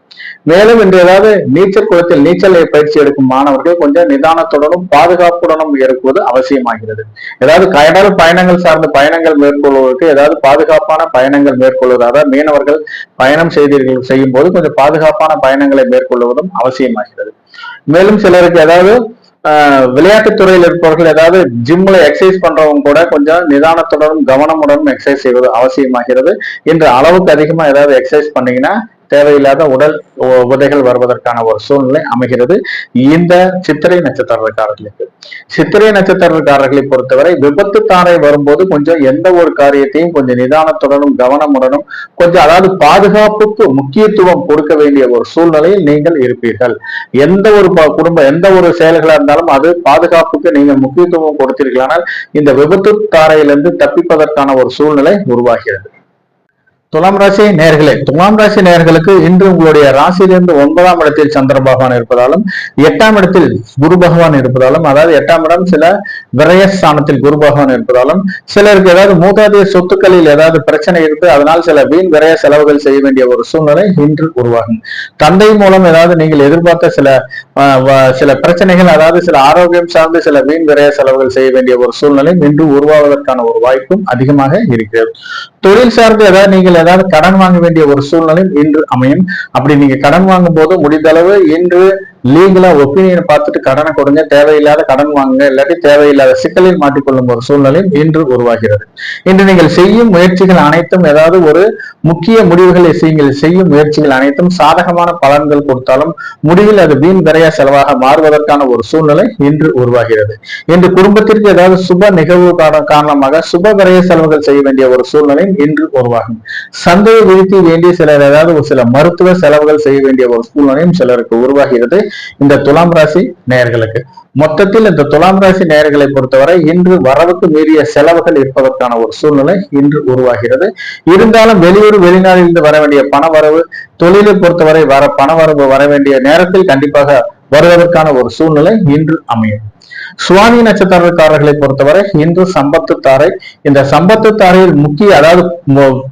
மேலும் இன்று ஏதாவது நீச்சல் குளத்தில் நீச்சல் பயிற்சி எடுக்கும் மாணவர்கள் கொஞ்சம் நிதானத்துடனும் பாதுகாப்புடனும் இருக்குவது அவசியமாகிறது. ஏதாவது கடல் பயணங்கள் சார்ந்த பயணங்கள் மேற்கொள்வதற்கு ஏதாவது பாதுகாப்பான பயணங்கள் மேற்கொள்வதாக மீனவர்கள் பயணம் செய்யும் போது கொஞ்சம் பாதுகாப்பான பயணங்களை மேற்கொள்வதும் அவசியமாகிறது. மேலும் சிலருக்கு ஏதாவது விளையாட்டுத் துறையில் இருப்பவர்கள் ஏதாவது ஜிம்ல எக்ஸசைஸ் பண்றவங்க கூட கொஞ்சம் நிதானத்துடனும் கவனமுடனும் எக்ஸசைஸ் செய்வது அவசியமாகிறது. இன்று அளவுக்கு அதிகமா ஏதாவது எக்ஸசைஸ் பண்ணீங்கன்னா தேவையில்லாத உடல் உதைகள் வருவதற்கான ஒரு சூழ்நிலை அமைகிறது இந்த சித்திரை நட்சத்திரக்காரர்களுக்கு. சித்திரை நட்சத்திரக்காரர்களை பொறுத்தவரை விபத்து தாரை வரும்போது கொஞ்சம் எந்த ஒரு காரியத்தையும் கொஞ்சம் நிதானத்துடனும் கவனமுடனும் கொஞ்சம் அதாவது பாதுகாப்புக்கு முக்கியத்துவம் கொடுக்க வேண்டிய ஒரு சூழ்நிலையில் நீங்கள் இருப்பீர்கள். எந்த ஒரு குடும்ப எந்த ஒரு செயல்களா இருந்தாலும் அது பாதுகாப்புக்கு நீங்கள் முக்கியத்துவம் கொடுத்தீர்களானால் இந்த விபத்து தாரையிலிருந்து தப்பிப்பதற்கான ஒரு சூழ்நிலை உருவாகிறது. துலாம் ராசி நேயர்களே, துலாம் ராசி நேயர்களுக்கு இன்று உங்களுடைய ராசியிலிருந்து 9ஆம் இடத்தில் சந்திர பகவான் இருப்பதாலும் 8ஆம் இடத்தில் குரு பகவான் இருப்பதாலும், அதாவது 8ஆம் இடம் சில விரயஸ்தானத்தில் குரு பகவான் இருப்பதாலும் சிலருக்கு ஏதாவது மூதாதைய சொத்துக்களில் ஏதாவது பிரச்சனை இருக்கு, அதனால் சில வீண் விரய செலவுகள் செய்ய வேண்டிய ஒரு சூழ்நிலை இன்று உருவாகும். தந்தை மூலம் ஏதாவது நீங்கள் எதிர்பார்த்த சில பிரச்சனைகள், அதாவது சில ஆரோக்கியம் சார்ந்து சில வீண் விரய செலவுகள் செய்ய வேண்டிய ஒரு சூழ்நிலை இன்று உருவாவதற்கான ஒரு வாய்ப்பும் அதிகமாக இருக்கிறது. தொழில் சார்ந்து ஏதாவது நீங்கள் ஏதாவது கடன் வாங்க வேண்டிய ஒரு சூழ்நிலை இன்று அமையும். அப்படி நீங்க கடன் வாங்கும் போது முடிந்த அளவு இன்று லீகலா ஒப்பீனியன் பார்த்துட்டு கடனை கொடுங்க, தேவையில்லாத கடன் வாங்குங்க, இல்லாட்டி தேவையில்லாத சிக்கலில் மாட்டிக்கொள்ளும் ஒரு சூழ்நிலை இன்று உருவாகிறது. இன்று நீங்கள் செய்யும் முயற்சிகள் அனைத்தும் ஏதாவது ஒரு முக்கிய முடிவுகளை செய்யும் முயற்சிகள் அனைத்தும் சாதகமான பலன்கள் கொடுத்தாலும் முடிவில் அது வீண் விரைய செலவாக மாறுவதற்கான ஒரு சூழ்நிலை இன்று உருவாகிறது. இன்று குடும்பத்திற்கு ஏதாவது சுப நிகழ்வு காரணமாக சுப விரைய செலவுகள் செய்ய வேண்டிய ஒரு சூழ்நிலை இன்று உருவாகும். சந்தையை வீழ்த்தி வேண்டிய சிலர் ஏதாவது ஒரு சில மருத்துவ செலவுகள் செய்ய வேண்டிய ஒரு சூழ்நிலையும் சிலருக்கு உருவாகிறது இந்த துலாம் ராசி நேயர்களுக்கு. மொத்தத்தில் இந்த துலாம் ராசி நேயர்களை பொறுத்தவரை இன்று வரவுக்கு மீறிய செலவுகள் இருப்பதற்கான ஒரு சூழ்நிலை இன்று உருவாகிறது. இருந்தாலும் வெளிநாட்டில் இருந்து வர வேண்டிய பணவரவு, தொழிலை பொறுத்தவரை பணவரவு வர வேண்டிய நேரத்தில் கண்டிப்பாக வருவதற்கான ஒரு சூழ்நிலை இன்று அமையும். சுவாமி நட்சத்திரக்காரர்களை பொறுத்தவரை இன்று சம்பத்து தாரை. இந்த சம்பத்து தாரையில் முக்கிய அதாவது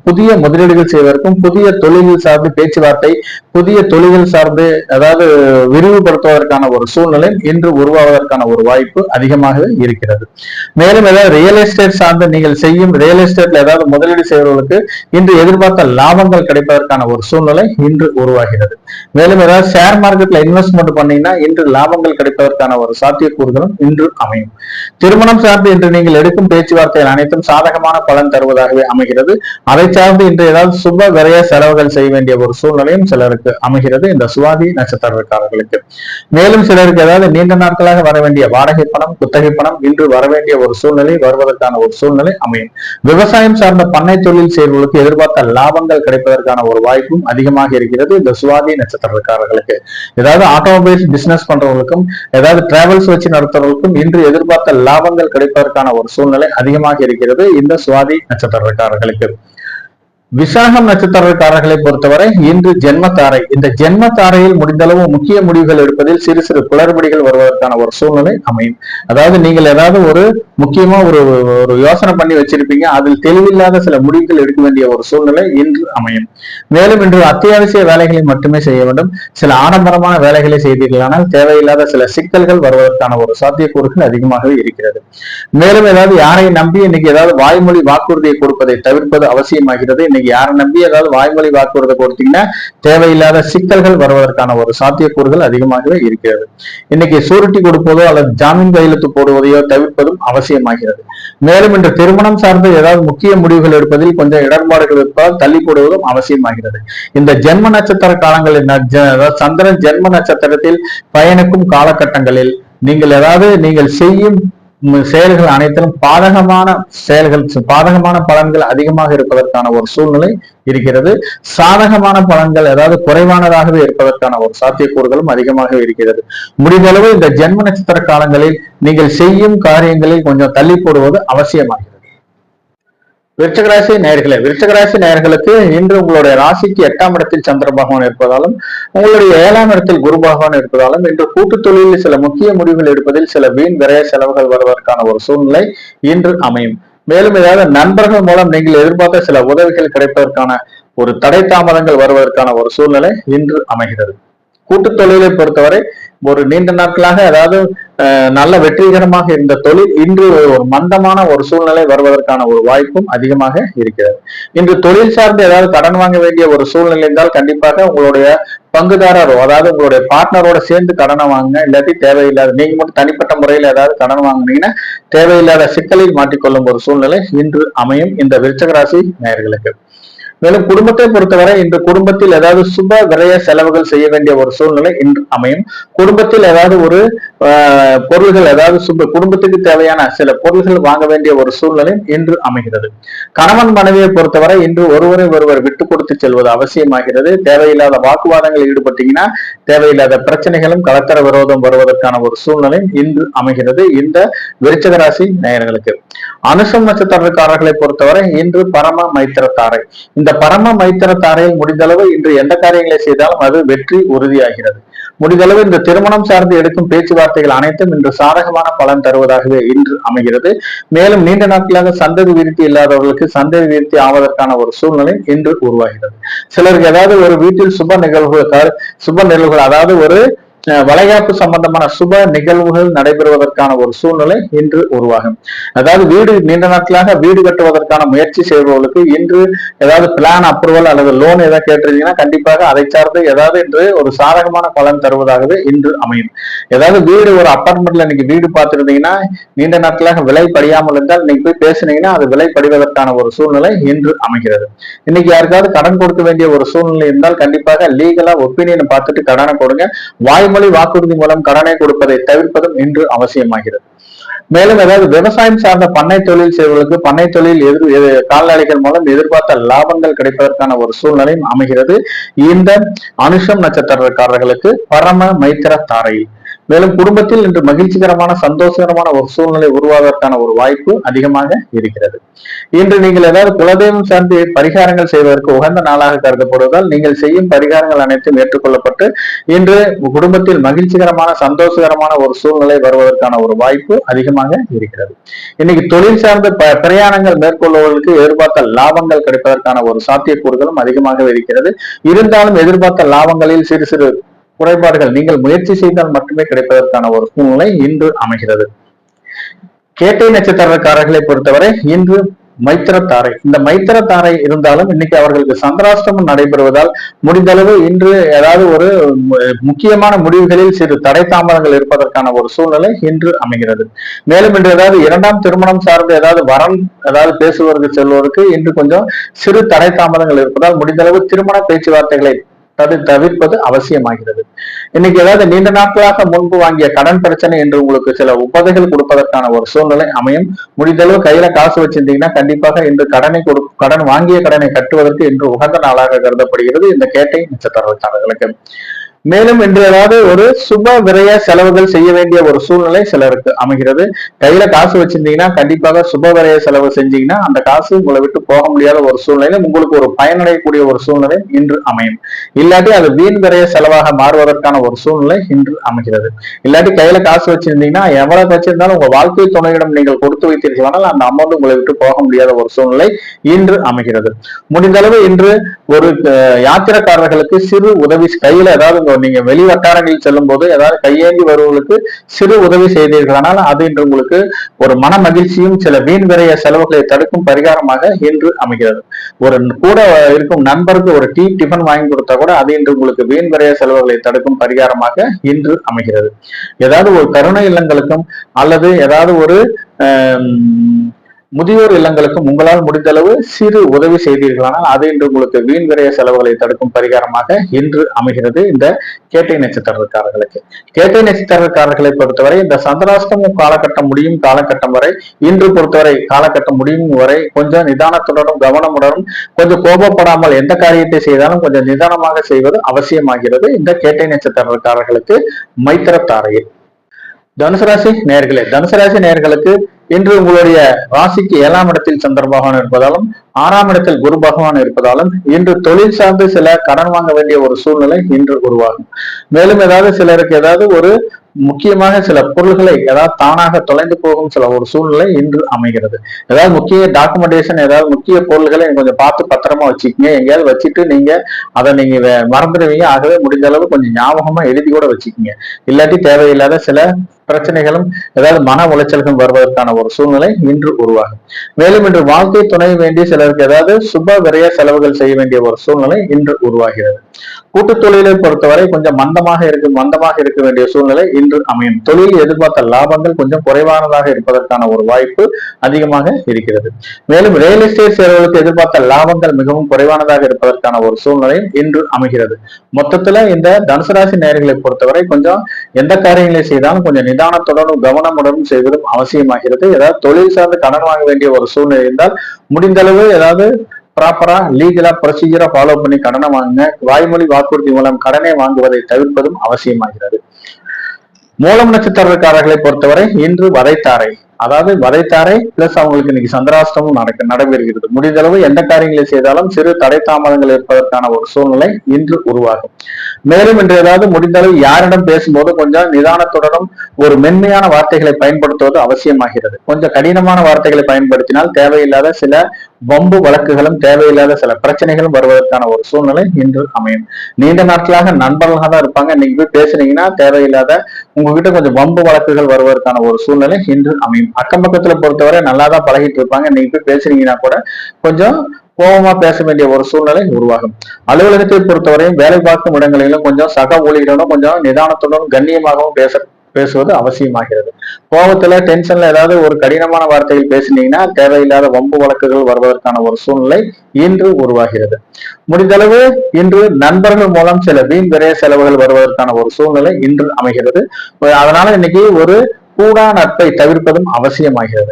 புதிய முதலீடுகள் செய்வதற்கும் புதிய தொழில்கள் சார்ந்து பேச்சுவார்த்தை, புதிய தொழில்கள் சார்ந்து அதாவது விரிவுபடுத்துவதற்கான ஒரு சூழ்நிலை இன்று உருவாவதற்கான ஒரு வாய்ப்பு அதிகமாகவே இருக்கிறது. மேலும் ஏதாவது ரியல் எஸ்டேட் சார்ந்து நீங்கள் செய்யும் ரியல் எஸ்டேட்ல ஏதாவது முதலீடு செய்வதற்கு இன்று எதிர்பார்த்த லாபங்கள் கிடைப்பதற்கான ஒரு சூழ்நிலை இன்று உருவாகிறது. மேலும் ஏதாவது ஷேர் மார்க்கெட்ல இன்வெஸ்ட்மெண்ட் பண்ணீங்கன்னா இன்று லாபங்கள் கிடைப்பதற்கான ஒரு சாத்தியக்கூறுகளும் இன்று அமையும். திருமணம் சார்ந்து இன்று நீங்கள் எடுக்கும் பேச்சுவார்த்தைகள் அனைத்தும் சாதகமான பலன் தருவதாகவே அமைகிறது. அதை சார்ந்து இன்று ஏதாவது சுப விரைய செலவுகள் செய்ய வேண்டிய ஒரு சூழ்நிலையும் சிலருக்கு அமைகிறது இந்த சுவாதி நட்சத்திரக்காரர்களுக்கு. மேலும் சிலருக்கு ஏதாவது நீண்ட நாட்களாக வர வேண்டிய வாடகை பணம், குத்தகை பணம் இன்று வர வேண்டிய ஒரு சூழ்நிலை வருவதற்கான ஒரு சூழ்நிலை அமையும். விவசாயம் சார்ந்த பண்ணை தொழில் செய்வர்களுக்கு எதிர்பார்த்த லாபங்கள் கிடைப்பதற்கான ஒரு வாய்ப்பும் அதிகமாக இருக்கிறது இந்த சுவாதி நட்சத்திரக்காரர்களுக்கு. ஏதாவது ஆட்டோமொபைல்ஸ் பிசினஸ் பண்றவங்களுக்கும் ஏதாவது டிராவல்ஸ் வச்சு நடத்துறவங்களுக்கும் இன்று எதிர்பார்த்த லாபங்கள் கிடைப்பதற்கான ஒரு சூழ்நிலை அதிகமாக இருக்கிறது இந்த சுவாதி நட்சத்திரக்காரர்களுக்கு. விசாகம் நட்சத்திரக்காரர்களை பொறுத்தவரை இன்று ஜென்மத்தாரை. இந்த ஜென்மத்தாரையில் முடிந்தளவு முக்கிய முடிவுகள் எடுப்பதில் சிறு சிறு குளறுபடிகள் வருவதற்கான ஒரு சூழ்நிலை அமையும். அதாவது நீங்கள் ஏதாவது ஒரு முக்கியமா ஒரு யோசனை பண்ணி வச்சிருப்பீங்க, அதில் தெளிவில்லாத சில முடிவுகள் எடுக்க வேண்டிய ஒரு சூழ்நிலை இன்று அமையும். மேலும் இன்று அத்தியாவசிய வேலைகளை மட்டுமே செய்ய வேண்டும். சில ஆடம்பரமான வேலைகளை செய்தீர்களானால் தேவையில்லாத சில சிக்கல்கள் வருவதற்கான ஒரு சாத்தியக்கூறுகள் அதிகமாகவே இருக்கிறது. மேலும் ஏதாவது யாரை நம்பி இன்னைக்கு ஏதாவது வாய்மொழி வாக்குறுதியை கொடுப்பதை தவிர்ப்பது அவசியமாகிறது. இன்னைக்கு யாரை நம்பி ஏதாவது வாய்மொழி வாக்குறுதி கொடுத்தீங்கன்னா தேவையில்லாத சிக்கல்கள் வருவதற்கான ஒரு சாத்தியக்கூறுகள் அதிகமாகவே இருக்கிறது. இன்னைக்கு சூரிட்டி கொடுப்பதோ அல்லது ஜாமீன் கையெழுத்து போடுவதையோ தவிர்ப்பதும் அவசியமாகிறது. மேலும் இன்று திருமணம் சார்ந்த ஏதாவது முக்கிய முடிவுகள் எடுப்பதில் கொஞ்சம் இடர்பாடுகள் இருப்பதால் தள்ளி போடுவதும் அவசியமாகிறது. இந்த ஜென்ம நட்சத்திர காலங்களில் சந்திரன் ஜென்ம நட்சத்திரத்தில் பயணிக்கும் காலகட்டங்களில் நீங்கள் செய்யும் செயல்கள் அனைத்திலும் பாதகமான பலன்கள் அதிகமாக இருப்பதற்கான ஒரு சூழ்நிலை இருக்கிறது. சாதகமான பலன்கள் ஏதாவது குறைவானதாகவே இருப்பதற்கான ஒரு சாத்தியக்கூறுகளும் அதிகமாக இருக்கிறது. முடிந்தளவு இந்த ஜென்ம நட்சத்திர காலங்களில் நீங்கள் செய்யும் காரியங்களில் கொஞ்சம் தள்ளி போடுவது அவசியமாகிறது. விருச்சிகராசி நேயர்களே, விருச்சிகராசி நேயர்களுக்கு இன்று உங்களுடைய ராசிக்கு 8ஆம் இடத்தில் சந்திர பகவான் இருப்பதாலும் உங்களுடைய 7ஆம் இடத்தில் குரு பகவான் இருப்பதாலும் இன்று கூட்டு தொழிலில் சில முக்கிய முடிவுகள் எடுப்பதில் சில வீண் விரைய செலவுகள் வருவதற்கான ஒரு சூழ்நிலை இன்று அமையும். மேலும் ஏதாவது நண்பர்கள் மூலம் நீங்கள் எதிர்பார்த்த சில உதவிகள் கிடைப்பதற்கான ஒரு தடை தாமதங்கள் வருவதற்கான ஒரு சூழ்நிலை இன்று அமைகிறது. கூட்டு தொழிலை பொறுத்தவரை ஒரு நீண்ட நாட்களாக அதாவது நல்ல வெற்றிகரமாக இருந்த தொழில் இன்று ஒரு மந்தமான ஒரு சூழ்நிலை வருவதற்கான ஒரு வாய்ப்பும் அதிகமாக இருக்கிறது. இன்று தொழில் சார்ந்து ஏதாவது கடன் வாங்க வேண்டிய ஒரு சூழ்நிலை இருந்தால் கண்டிப்பாக உங்களுடைய பங்குதாரரோ அதாவது உங்களுடைய பார்ட்னரோட சேர்ந்து கடனை வாங்க, இல்லாட்டி தேவையில்லாத நீங்க மட்டும் தனிப்பட்ட முறையில் ஏதாவது கடன் வாங்கினீங்கன்னா தேவையில்லாத சிக்கலில் மாட்டிக்கொள்ளும் ஒரு சூழ்நிலை இன்று அமையும் இந்த விருச்சிக ராசி நேயர்களுக்கு. மேலும் குடும்பத்தை பொறுத்தவரை இன்று குடும்பத்தில் ஏதாவது சுப விரய செலவுகள் செய்ய வேண்டிய ஒரு சூழ்நிலை இன்று அமையும். குடும்பத்தில் ஏதாவது ஒரு பொருள்கள் அதாவது குடும்பத்துக்கு தேவையான சில பொருள்கள் வாங்க வேண்டிய ஒரு சூழ்நிலை இன்று அமைகிறது. கணவன் மனைவியை பொறுத்தவரை இன்று ஒருவரை ஒருவர் விட்டு கொடுத்து செல்வது அவசியமாகிறது. தேவையில்லாத வாக்குவாதங்களில் ஈடுபட்டீங்கன்னா தேவையில்லாத பிரச்சனைகளும் கலத்தர விரோதம் வருவதற்கான ஒரு சூழ்நிலை இன்று அமைகிறது இந்த விருச்சிக ராசி நேயர்களுக்கு. அனுசம் நட்சத்திரக்காரர்களை பொறுத்தவரை இன்று பரம மைத்திர தாரை. இந்த பரம மைத்திர தாரையில் முடிந்தளவு இன்று எந்த காரியங்களை செய்தாலும் அது வெற்றி உறுதியாகிறது. முடிந்தளவு இந்த திருமணம் சார்ந்து எடுக்கும் பேச்சுவார்த்தைகள் அனைத்தும் இன்று சாதகமான பலன் தருவதாகவே இன்று அமைகிறது. மேலும் நீண்ட நாட்களாக சந்ததி விருத்தி இல்லாதவர்களுக்கு சந்ததி விருத்தி ஆவதற்கான ஒரு சூழ்நிலை இன்று உருவாகிறது. சிலருக்கு ஏதாவது ஒரு வீட்டில் சுப நிகழ்வுகள் அதாவது ஒரு வளைகாப்பு சம்பந்தமான சுப நிகழ்வுகள் நடைபெறுவதற்கான ஒரு சூழ்நிலை இன்று உருவாகும். அதாவது வீடு நீண்ட நாட்களாக வீடு கட்டுவதற்கான முயற்சி செய்பவர்களுக்கு இன்று ஏதாவது பிளான் அப்ரூவல் அல்லது லோன் ஏதாவது கேட்டிருந்தீங்கன்னா கண்டிப்பாக அதை சார்ந்து ஏதாவது இன்று ஒரு சாதகமான பலன் தருவதாகவே இன்று அமையும். ஏதாவது வீடு ஒரு அபார்ட்மெண்ட்ல இன்னைக்கு வீடு பார்த்திருந்தீங்கன்னா நீண்ட நாட்களாக விலை படியாமல் இருந்தால் இன்னைக்கு போய் பேசுனீங்கன்னா அது விலை படிவதற்கான ஒரு சூழ்நிலை இன்று அமைகிறது. இன்னைக்கு யாருக்காவது கடன் கொடுக்க வேண்டிய ஒரு சூழ்நிலை இருந்தால் கண்டிப்பாக லீகலா ஒப்பீனியன் பார்த்துட்டு கடனை கொடுங்க. வாய்மொழி வாக்குறுதி மூலம் கடனை கொடுப்பதை தவிர்ப்பதும் இன்று அவசியமாகிறது. மேலும் ஏதாவது விவசாயம் சார்ந்த பண்ணை தொழில் செய்வதற்கு பண்ணை தொழில் கால்நடைகள் மூலம் எதிர்பார்த்த லாபங்கள் கிடைப்பதற்கான ஒரு சூழ்நிலையும் அமைகிறது இந்த அனுஷம் நட்சத்திரக்காரர்களுக்கு பரம மைத்திர தாரையில். மேலும் குடும்பத்தில் இன்று மகிழ்ச்சிகரமான சந்தோஷகரமான ஒரு சூழ்நிலை உருவாவதற்கான ஒரு வாய்ப்பு அதிகமாக இருக்கிறது. இன்று நீங்கள் ஏதாவது குலதெய்வம் சார்ந்து பரிகாரங்கள் செய்வதற்கு உகந்த நாளாக கருதப்படுவதால் நீங்கள் செய்யும் பரிகாரங்கள் அனைத்தும் ஏற்றுக்கொள்ளப்பட்டு இன்று குடும்பத்தில் மகிழ்ச்சிகரமான சந்தோஷகரமான ஒரு சூழ்நிலை வருவதற்கான ஒரு வாய்ப்பு அதிகமாக இருக்கிறது. இன்னைக்கு தொழில் சார்ந்த பிரயாணங்கள் மேற்கொள்வதற்கு எதிர்பார்த்த லாபங்கள் கிடைப்பதற்கான ஒரு சாத்தியக்கூறுகளும் அதிகமாக இருக்கிறது. இருந்தாலும் எதிர்பார்த்த லாபங்களில் சிறு சிறு குறைபாடுகள் நீங்கள் முயற்சி செய்தால் மட்டுமே கிடைப்பதற்கான ஒரு சூழ்நிலை இன்று அமைகிறது. கேட்டை நட்சத்திரக்காரர்களை பொறுத்தவரை இன்று மைத்திரத்தாரை. இந்த மைத்திரத்தாரை இருந்தாலும் இன்னைக்கு அவர்களுக்கு சந்திராஷ்டமம் நடைபெறுவதால் முடிந்தளவு இன்று ஏதாவது ஒரு முக்கியமான முடிவுகளில் சிறு தடை தாமதங்கள் இருப்பதற்கான ஒரு சூழ்நிலை இன்று அமைகிறது. மேலும் இன்று ஏதாவது 2ஆம் திருமணம் சார்ந்து ஏதாவது வரம் ஏதாவது பேசுவதற்கு செல்வதற்கு இன்று கொஞ்சம் சிறு தடை தாமதங்கள் இருப்பதால் முடிந்தளவு திருமண பேச்சுவார்த்தைகளை தவிர்ப்பது அவசியமாகிறது. இன்னைக்கு ஏதாவது நீண்ட நாட்களாக முன்பு வாங்கிய கடன் பிரச்சனை என்று உங்களுக்கு சில உபதைகள் கொடுப்பதற்கான ஒரு சூழ்நிலை அமையும். முடிந்தளவு கையில காசு வச்சிருந்தீங்கன்னா கண்டிப்பாக இன்று கடன் வாங்கிய கடனை கட்டுவதற்கு இன்று உகந்த நாளாக கருதப்படுகிறது இந்த கேட்டை நட்சத்திரக்காரர்களுக்கு. மேலும் இன்று ஏதாவது ஒரு சுப விரய செலவுகள் செய்ய வேண்டிய ஒரு சூழ்நிலை சிலருக்கு அமைகிறது. கையில காசு வச்சிருந்தீங்கன்னா கண்டிப்பாக சுப விரய செலவு செஞ்சீங்கன்னா அந்த காசு உங்களை விட்டு போக முடியாத ஒரு சூழ்நிலை உங்களுக்கு ஒரு பயனடையக்கூடிய ஒரு சூழ்நிலை இன்று அமையும். இல்லாட்டி அது வீண் விரய செலவாக மாறுவதற்கான ஒரு சூழ்நிலை இன்று அமைகிறது. இல்லாட்டி கையில காசு வச்சிருந்தீங்கன்னா எவ்வளவு வச்சிருந்தாலும் உங்க வாழ்க்கை துணையிடம் நீங்கள் கொடுத்து வைத்தீர்களானால் அந்த அமௌண்ட் உங்களை விட்டு போக முடியாத ஒரு சூழ்நிலை இன்று அமைகிறது. முடிந்த அளவு இன்று ஒரு யாத்திரைக்காரர்களுக்கு சிறு உதவி கையில ஏதாவது நீங்க வெளி வட்டாரங்களில் செல்லும் போது ஏதாவது கையேந்தி வருவர்களுக்கு சிறு உதவி செய்தீர்களானால் அது இன்று உங்களுக்கு ஒரு மன மகிழ்ச்சியும் சில வீண் விரைய செலவுகளை தடுக்கும் பரிகாரமாக இன்று அமைகிறது. ஒரு கூட இருக்கும் நண்பருக்கு ஒரு டிஃபன் வாங்கி கொடுத்தா கூட அது இன்று உங்களுக்கு வீண் விரைய செலவுகளை தடுக்கும் பரிகாரமாக இன்று அமைகிறது. ஏதாவது ஒரு கருணை இல்லங்களுக்கும் அல்லது ஏதாவது ஒரு முதியோர் இல்லங்களுக்கும் உங்களால் முடிந்த அளவு சிறு உதவி செய்தீர்களானால் அது இன்று உங்களுக்கு வீண் விரைய செலவுகளை தடுக்கும் பரிகாரமாக இன்று அமைகிறது இந்த கேட்டை நட்சத்திரக்காரர்களுக்கு. கேட்டை நட்சத்திரக்காரர்களை பொறுத்தவரை இந்த சந்திராஷ்டமம் காலகட்டம் முடியும் காலகட்டம் வரை, இன்று பொறுத்தவரை காலகட்டம் முடியும் வரை கொஞ்சம் நிதானத்துடனும் கவனமுடனும் கொஞ்சம் கோபப்படாமல் எந்த காரியத்தை செய்தாலும் கொஞ்சம் நிதானமாக செய்வது அவசியமாகிறது இந்த கேட்டை நட்சத்திரக்காரர்களுக்கு மைத்திரத்தாரையில். தனுசு ராசி நேயர்களே, தனுசு ராசி நேயர்களுக்கு இன்று உங்களுடைய ராசிக்கு 7ஆம் இடத்தில் சந்திர பகவான் இருப்பதாலும் 6ஆம் இடத்தில் குரு பகவான் இருப்பதாலும் இன்று தொழில் சார்ந்து சில கடன் வாங்க வேண்டிய ஒரு சூழ்நிலை இன்று உருவாகும். மேலும் ஏதாவது சிலருக்கு ஏதாவது ஒரு முக்கியமாக சில பொருள்களை ஏதாவது தானாக தொலைந்து போகும் சில ஒரு சூழ்நிலை இன்று அமைகிறது. ஏதாவது முக்கிய டாக்குமெண்டேஷன் ஏதாவது முக்கிய பொருள்களை கொஞ்சம் பார்த்து பத்திரமா வச்சுக்கீங்க. எங்கேயாவது வச்சுட்டு நீங்க அதை நீங்க மறந்துடுவீங்க. ஆகவே முடிஞ்ச அளவு கொஞ்சம் ஞாபகமா எழுதி கூட வச்சுக்கீங்க. இல்லாட்டி தேவையில்லாத சில பிரச்சனைகளும் ஏதாவது மன உளைச்சல்கள் வருவதற்கான ஒரு சூழ்நிலை இன்று உருவாகும். மேலும் இன்று வாழ்க்கை துணை வேண்டிய சிலருக்கு ஏதாவது சுப விரைய செலவுகள் செய்ய வேண்டிய ஒரு சூழ்நிலை இன்று உருவாகிறது. கூட்டு தொழிலை பொறுத்தவரை கொஞ்சம் மந்தமாக இருக்க வேண்டிய சூழ்நிலை இன்று அமையும். தொழில் எதிர்பார்த்த லாபங்கள் கொஞ்சம் குறைவானதாக இருப்பதற்கான ஒரு வாய்ப்பு அதிகமாக இருக்கிறது. மேலும் ரியல் எஸ்டேட் சேவைகளுக்கு எதிர்பார்த்த லாபங்கள் மிகவும் குறைவானதாக இருப்பதற்கான ஒரு சூழ்நிலை இன்று அமைகிறது. மொத்தத்துல இந்த தனுசு ராசி நேயர்களை பொறுத்தவரை கொஞ்சம் எந்த காரியங்களை செய்தாலும் கொஞ்சம் நிதானத்துடனும் கவனமுடனும் செய்வதும் அவசியமாகிறது. ஏதாவது தொழில் சார்ந்து கடன் வாங்க வேண்டிய ஒரு சூழ்நிலை இருந்தால் முடிந்த அளவு ஏதாவது ப்ராப்பரா லீகலா ப்ரொசீஜரா ஃபாலோ பண்ணி கடனை வாங்குங்க. வாய்மொழி வாக்குறுதி மூலம் கடனை வாங்குவதை தவிர்ப்பதும் அவசியமாகிறது. மூலம் நட்சத்திரக்காரர்களை பொறுத்தவரை இன்று வதைத்தாரை, அதாவது வதைத்தாரை பிளஸ் அவங்களுக்கு இன்னைக்கு சந்திராஷ்டமும் நடைபெறுகிறது. முடிந்தளவு எந்த காரியங்களை செய்தாலும் சிறு தடை தாமதங்கள் இருப்பதற்கான ஒரு சூழ்நிலை இன்று உருவாகும். மேலும் இன்று ஏதாவது முடிந்தளவு யாரிடம் பேசும்போது கொஞ்சம் நிதானத்துடனும் ஒரு மென்மையான வார்த்தைகளை பயன்படுத்துவது அவசியமாகிறது. கொஞ்சம் கடினமான வார்த்தைகளை பயன்படுத்தினால் தேவையில்லாத சில வம்பு வழக்குகளும் தேவையில்லாத சில பிரச்சனைகளும் வருவதற்கான ஒரு சூழ்நிலை இன்று அமையும். நீண்ட நாட்களாக நண்பர்களாக தான் இருப்பாங்க. நீங்க போய் பேசுனீங்கன்னா தேவையில்லாத உங்ககிட்ட கொஞ்சம் வம்பு வழக்குகள் வருவதற்கான ஒரு சூழ்நிலை இன்று அமையும். அக்கம் பக்கத்துல பொறுத்தவரை நல்லாதான் பழகிட்டு இருப்பாங்க. நீங்க போய் பேசுனீங்கன்னா கூட கொஞ்சம் கோபமா பேச வேண்டிய ஒரு சூழ்நிலை உருவாகும். அலுவலகத்தை பொறுத்தவரையும் வேலை பார்க்கும் இடங்களிலும் கொஞ்சம் சக ஊழியர்களும் கொஞ்சம் நிதானத்துடன் கண்ணியமாகவும் பேசுவது அவசியமாகிறது. கோபத்துல டென்ஷன்ல ஏதாவது ஒரு கடினமான வார்த்தைகள் பேசினீங்கன்னா தேவையில்லாத வம்பு வழக்குகள் வருவதற்கான ஒரு சூழ்நிலை இன்று உருவாகிறது. முடிந்தளவு இன்று நண்பர்கள் மூலம் சில வீண் விரைய செலவுகள் வருவதற்கான ஒரு சூழ்நிலை இன்று அமைகிறது. அதனால இன்னைக்கு ஒரு கூடா நட்பை தவிர்ப்பதும் அவசியமாகிறது.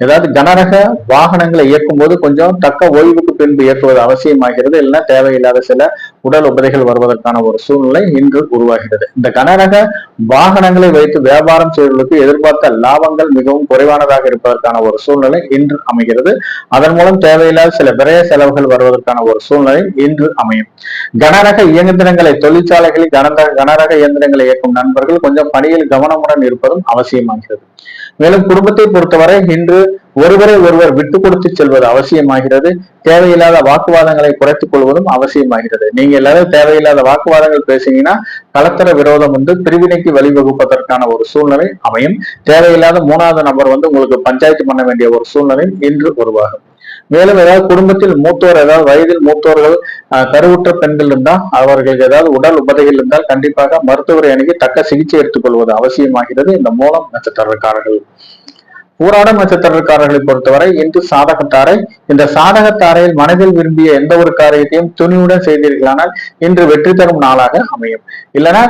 ஏதாவது கனரக வாகனங்களை இயக்கும் போது கொஞ்சம் தக்க ஓய்வுக்கு பின்பு இயக்குவது அவசியமாகிறது. இல்லைன்னா தேவையில்லாத சில உடல் உபதைகள் வருவதற்கான ஒரு சூழ்நிலை இன்று உருவாகிறது. இந்த கனரக வாகனங்களை வைத்து வியாபாரம் செய்வதற்கு எதிர்பார்த்த லாபங்கள் மிகவும் குறைவானதாக இருப்பதற்கான ஒரு சூழ்நிலை இன்று அமைகிறது. அதன் மூலம் தேவையில்லாத சில விரைய செலவுகள் வருவதற்கான ஒரு சூழ்நிலை இன்று அமையும். கனரக இயந்திரங்களை தொழிற்சாலைகளில் கனரக இயந்திரங்களை இயக்கும் நண்பர்கள் கொஞ்சம் பணியில் கவனமுடன் இருப்பதும் அவசியமாகிறது. மேலும் குடும்பத்தை பொறுத்தவரை இன்று ஒருவரை ஒருவர் விட்டு கொடுத்து செல்வது அவசியமாகிறது. தேவையில்லாத வாக்குவாதங்களை குறைத்துக் கொள்வதும் அவசியமாகிறது. நீங்க எல்லாரும் தேவையில்லாத வாக்குவாதங்கள் பேசுனீங்கன்னா கலத்தர விரோதம் பிரிவினைக்கு வழிவகுப்பதற்கான ஒரு சூழ்நிலை அமையும். தேவையில்லாத 3வது நபர் உங்களுக்கு பஞ்சாயத்து பண்ண வேண்டிய ஒரு சூழ்நிலை இன்று உருவாகும். மேலும் ஏதாவது குடும்பத்தில் மூத்தோர், ஏதாவது வயதில் மூத்தோர்கள், கருவுற்ற பெண்கள் இருந்தால் அவர்களுக்கு ஏதாவது உடல் உபதைகள் இருந்தால் கண்டிப்பாக மருத்துவரை அணுகி தக்க சிகிச்சை எடுத்துக் கொள்வது அவசியமாகிறது. இந்த மூலம் நட்சத்திரக்காரர்கள். பூராடம் நட்சத்திரக்காரர்களை பொறுத்தவரை இன்று சாதகத்தாரை. இந்த சாதகத்தாரையில் மனதில் விரும்பிய எந்த ஒரு காரியத்தையும் துணிவுடன் செய்தீர்களானால் இன்று வெற்றி தரும் நாளாக அமையும். இல்லைன்னா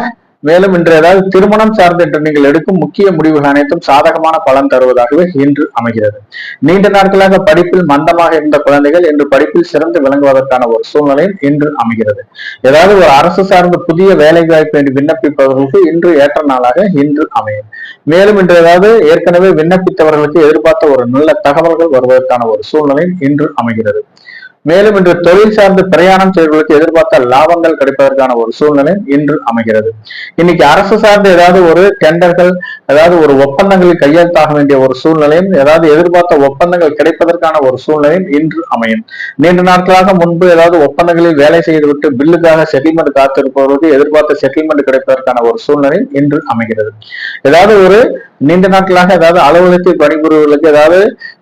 மேலும் இன்று ஏதாவது திருமணம் சார்ந்த என்று நீங்கள் எடுக்கும் முக்கிய முடிவுகள் அனைத்தும் சாதகமான பலன் தருவதாகவே இன்று அமைகிறது. நீண்ட நாட்களாக படிப்பில் மந்தமாக இருந்த குழந்தைகள் இன்று படிப்பில் சிறந்து விளங்குவதற்கான ஒரு சூழ்நிலையும் இன்று அமைகிறது. ஏதாவது ஒரு அரசு சார்ந்த புதிய வேலை வாய்ப்பு என்று விண்ணப்பிப்பவர்களுக்கு இன்று ஏற்ற நாளாக இன்று அமையும். மேலும் இன்று ஏதாவது ஏற்கனவே விண்ணப்பித்தவர்களுக்கு எதிர்பார்த்த ஒரு நல்ல தகவல்கள் வருவதற்கான ஒரு சூழ்நிலை இன்று அமைகிறது. மேலும் இன்று தொழில் சார்ந்து பிரயாணம் செய்வர்களுக்கு எதிர்பார்த்த லாபங்கள் கிடைப்பதற்கான ஒரு சூழ்நிலை இன்று அமைகிறது. இன்னைக்கு அரசு சார்ந்த ஏதாவது ஒரு டெண்டர்கள், ஏதாவது ஒரு ஒப்பந்தங்களில் கையெழுத்தாக வேண்டிய ஒரு சூழ்நிலையும், ஏதாவது எதிர்பார்த்த ஒப்பந்தங்கள் கிடைப்பதற்கான ஒரு சூழ்நிலையும் இன்று அமையும். நீண்ட நாட்களாக முன்பு ஏதாவது ஒப்பந்தங்களில் வேலை செய்துவிட்டு பில்லுக்காக செட்டில்மெண்ட் காத்திருப்பவர்களுக்கு எதிர்பார்த்த செட்டில்மெண்ட் கிடைப்பதற்கான ஒரு சூழ்நிலை இன்று அமைகிறது. ஏதாவது ஒரு நீண்ட நாட்களாக ஏதாவது அலுவலகத்தில் பணிபுரிவர்களுக்கு ஏதாவது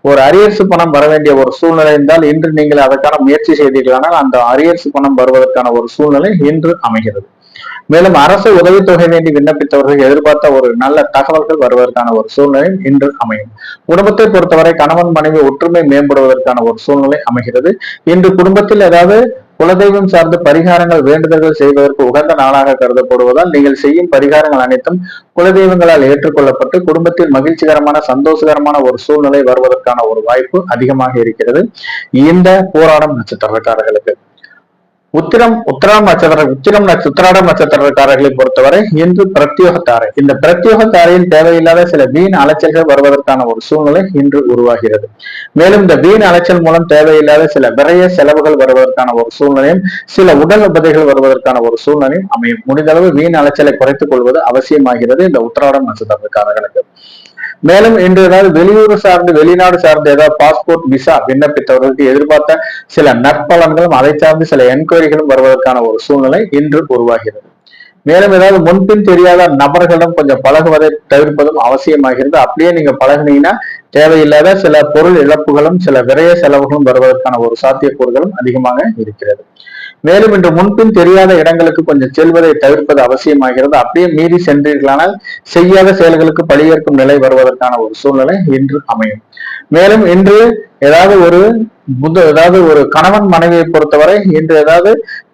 ஒரு அரியர்ஸ் பணம் வர வேண்டிய ஒரு சூழ்நிலை இருந்தால் இன்று நீங்கள் அதற்கான முயற்சி செய்தீர்களானால் அந்த அரியர்ஸ் பணம் வருவதற்கான ஒரு சூழ்நிலை இன்று அமைகிறது. மேலும் அரசு உதவித்தொகை வேண்டி விண்ணப்பித்தவர்கள் எதிர்பார்த்த ஒரு நல்ல தகவல்கள் வருவதற்கான ஒரு சூழ்நிலை இன்று அமையும். குடும்பத்தை பொறுத்தவரை கணவன் மனைவி ஒற்றுமை மேம்படுவதற்கான ஒரு சூழ்நிலை அமைகிறது. இன்று குடும்பத்தில் ஏதாவது குலதெய்வம் சார்ந்த பரிகாரங்கள் வேண்டுதல்கள் செய்வதற்கு உகந்த நாளாக கருதப்படுவதால் நீங்கள் செய்யும் பரிகாரங்கள் அனைத்தும் குலதெய்வங்களால் ஏற்றுக்கொள்ளப்பட்டு குடும்பத்தில் மகிழ்ச்சிகரமான சந்தோஷகரமான ஒரு சூழ்நிலை வருவதற்கான ஒரு வாய்ப்பு அதிகமாக இருக்கிறது இந்த போராடம் நட்சத்திரக்காரர்களுக்கு. உத்திராடம் நட்சத்திரக்காரர்களை பொறுத்தவரை இன்று பிரத்யோக தாரை. இந்த பிரத்யோக தாரையில் தேவையில்லாத சில வீண் அலைச்சல்கள் வருவதற்கான ஒரு சூழ்நிலை இன்று உருவாகிறது. மேலும் இந்த வீண் அலைச்சல் மூலம் தேவையில்லாத சில விரைய செலவுகள் வருவதற்கான ஒரு சூழ்நிலையும், சில உடல் உபதைகள் வருவதற்கான ஒரு சூழ்நிலையும் அமையும். முடிந்தளவு வீண் அலைச்சலை குறைத்துக் கொள்வது அவசியமாகிறது இந்த உத்திராடம் நட்சத்திரக்காரர்களுக்கு. மேலும் இன்று ஏதாவது வெளியூர் சார்ந்து வெளிநாடு சார்ந்து ஏதாவது பாஸ்போர்ட் விசா விண்ணப்பித்தவர்களுக்கு எதிர்பார்த்த சில நற்பலன்களும் அதை சார்ந்து சில என்கொயரிகளும் வருவதற்கான ஒரு சூழ்நிலை இன்று உருவாகிறது. மேலும் ஏதாவது முன்பின் தெரியாத நபர்களிடம் கொஞ்சம் பழகுவதை தவிர்ப்பதும் அவசியமாகிறது. அப்படியே நீங்க பழகினீங்கன்னா தேவையில்லாத சில பொருள் இழப்புகளும் சில விரைய செலவுகளும் வருவதற்கான ஒரு சாத்தியக்கூறுகளும் அதிகமாக இருக்கிறது. மேலும் இன்று முன்பின் தெரியாத இடங்களுக்கு கொஞ்சம் செல்வதை தவிர்ப்பது அவசியமாகிறது. அப்படியே மீறி சென்றீர்களானால் செய்யாத செயல்களுக்கு பழியேற்கும் நிலை வருவதற்கான ஒரு சூழ்நிலை இன்று அமையும். மேலும் இன்று ஏதாவது ஒரு கணவன் மனைவியை பொறுத்தவரை இன்று ஏதாவது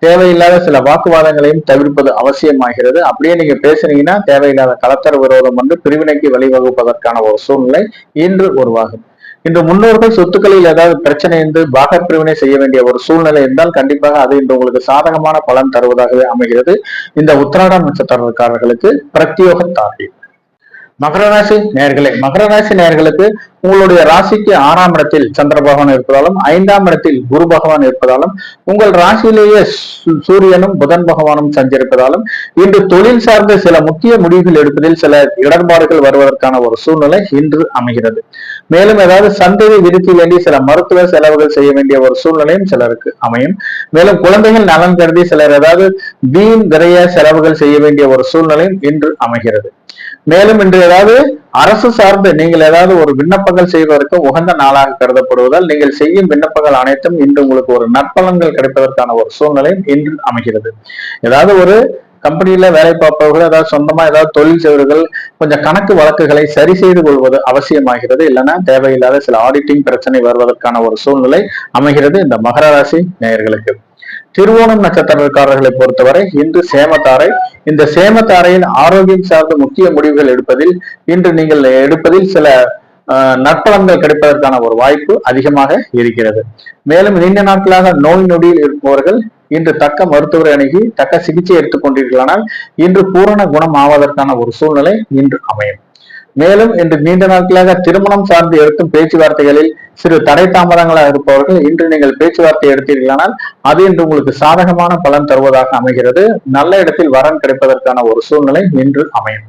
தேவையில்லாத சில வாக்குவாதங்களையும் தவிர்ப்பது அவசியமாகிறது. அப்படியே நீங்க பேசுனீங்கன்னா தேவையில்லாத கலத்தர விரோதம் வந்து பிரிவினைக்கு வழிவகுப்பதற்கான ஒரு சூழ்நிலை இன்று உருவாகும். இன்று முன்னோர்கள் சொத்துக்களில் ஏதாவது பிரச்சனை இருந்து பாக பிரிவினை செய்ய வேண்டிய ஒரு சூழ்நிலை இருந்தால் கண்டிப்பாக அது இன்று உங்களுக்கு சாதகமான பலன் தருவதாகவே அமைகிறது இந்த உத்திராடம் நட்சத்திரக்காரர்களுக்கு பிரத்யோக தாரை. மகர ராசி நேயர்களுக்கு உங்களுடைய ராசிக்கு 6ஆம் இடத்தில் சந்திர பகவான் இருப்பதாலும் 5ஆம் இடத்தில் குரு பகவான் இருப்பதாலும் உங்கள் ராசியிலேயே சூரியனும் புதன் பகவானும் சஞ்சரிப்பதாலும் இன்று தொழில் சார்ந்த சில முக்கிய முடிவுகள் எடுப்பதில் சில இடர்பாடுகள் வருவதற்கான ஒரு சூழ்நிலை இன்று அமைகிறது. மேலும் ஏதாவது சந்ததி விருத்தி வேண்டி சில மருத்துவ செலவுகள் செய்ய வேண்டிய ஒரு சூழ்நிலையும் சிலருக்கு அமையும். மேலும் குழந்தைகள் நலன் கருதி சிலர் ஏதாவது வீண் விரைய செலவுகள் செய்ய வேண்டிய ஒரு சூழ்நிலையும் இன்று அமைகிறது. மேலும் இன்று ஏதாவது அரசு சார்ந்து நீங்கள் ஏதாவது ஒரு விண்ணப்பங்கள் செய்வதற்கு உகந்த நாளாக கருதப்படுவதால் நீங்கள் செய்யும் விண்ணப்பங்கள் அனைத்தும் இன்று உங்களுக்கு ஒரு நற்பலன்கள் கிடைப்பதற்கான ஒரு சூழ்நிலையும் இன்று அமைகிறது. ஏதாவது ஒரு கம்பெனியில வேலை பார்ப்பவர்கள் ஏதாவது சொந்தமா ஏதாவது தொழில் செய்வர்கள் கொஞ்சம் கணக்கு வழக்குகளை சரி செய்து கொள்வது அவசியமாகிறது. இல்லைன்னா தேவையில்லாத சில ஆடிட்டிங் பிரச்சனை வருவதற்கான ஒரு சூழ்நிலை அமைகிறது இந்த மகர ராசி நேயர்களுக்கு. திருவோணம் நட்சத்திரக்காரர்களை பொறுத்தவரை இன்று சேமத்தாரை. இந்த சேமத்தாரையில் ஆரோக்கியம் சார்ந்த முக்கிய முடிவுகள் எடுப்பதில் இன்று நீங்கள் எடுப்பதில் சில நற்பலன்கள் கிடைப்பதற்கான ஒரு வாய்ப்பு அதிகமாக இருக்கிறது. மேலும் நீண்ட நாட்களாக நோய் நொடியில் இருப்பவர்கள் இன்று தக்க மருத்துவரை அணுகி தக்க சிகிச்சை எடுத்துக் கொண்டீர்களானால் இன்று பூரண குணம் ஆவதற்கான ஒரு சூழ்நிலை இன்று அமையும். மேலும் இன்று நீண்ட நாட்களாக திருமணம் சார்ந்து எடுக்கும் பேச்சுவார்த்தைகளில் சிறு தடை தாமதங்களாக இருப்பவர்கள் இன்று நீங்கள் பேச்சுவார்த்தை எடுத்தீர்களானால் அது இன்று உங்களுக்கு சாதகமான பலன் தருவதாக அமைகிறது. நல்ல இடத்தில் வரன் கிடைப்பதற்கான ஒரு சூழ்நிலை இன்று அமையும்.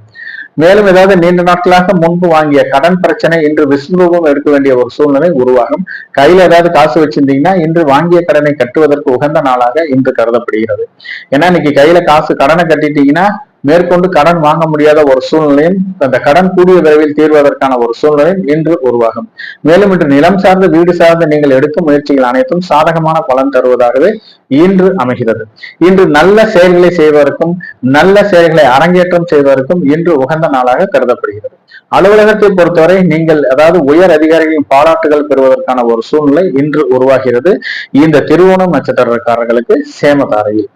மேலும் ஏதாவது நீண்ட நாட்களாக முன்பு வாங்கிய கடன் பிரச்சனை இன்று விஸ்வரூபம் எடுக்க வேண்டிய ஒரு சூழ்நிலை உருவாகும். கையில ஏதாவது காசு வச்சிருந்தீங்கன்னா இன்று வாங்கிய கடனை கட்டுவதற்கு உகந்த நாளாக இன்று கருதப்படுகிறது. ஏன்னா இன்னைக்கு கையில காசு கடனை கட்டிட்டீங்கன்னா மேற்கொண்டு கடன் வாங்க முடியாத ஒரு சூழ்நிலையும் அந்த கடன் கூடிய விரைவில் தீர்வதற்கான ஒரு சூழ்நிலையும் இன்று உருவாகும். மேலும் இன்று நிலம் சார்ந்த வீடு சார்ந்த நீங்கள் எடுக்கும் முயற்சிகள் அனைத்தும் சாதகமான பலன் தருவதாகவே இன்று அமைகிறது. இன்று நல்ல செயல்களை செய்வதற்கும் நல்ல செயல்களை அரங்கேற்றம் செய்வதற்கும் இன்று உகந்த நாளாக கருதப்படுகிறது. அலுவலகத்தை பொறுத்தவரை நீங்கள் அதாவது உயர் அதிகாரிகளின் பாராட்டுகள் பெறுவதற்கான ஒரு சூழ்நிலை இன்று உருவாகிறது இந்த திருவோணம் நட்சத்திரக்காரர்களுக்கு சேமதாரையில்.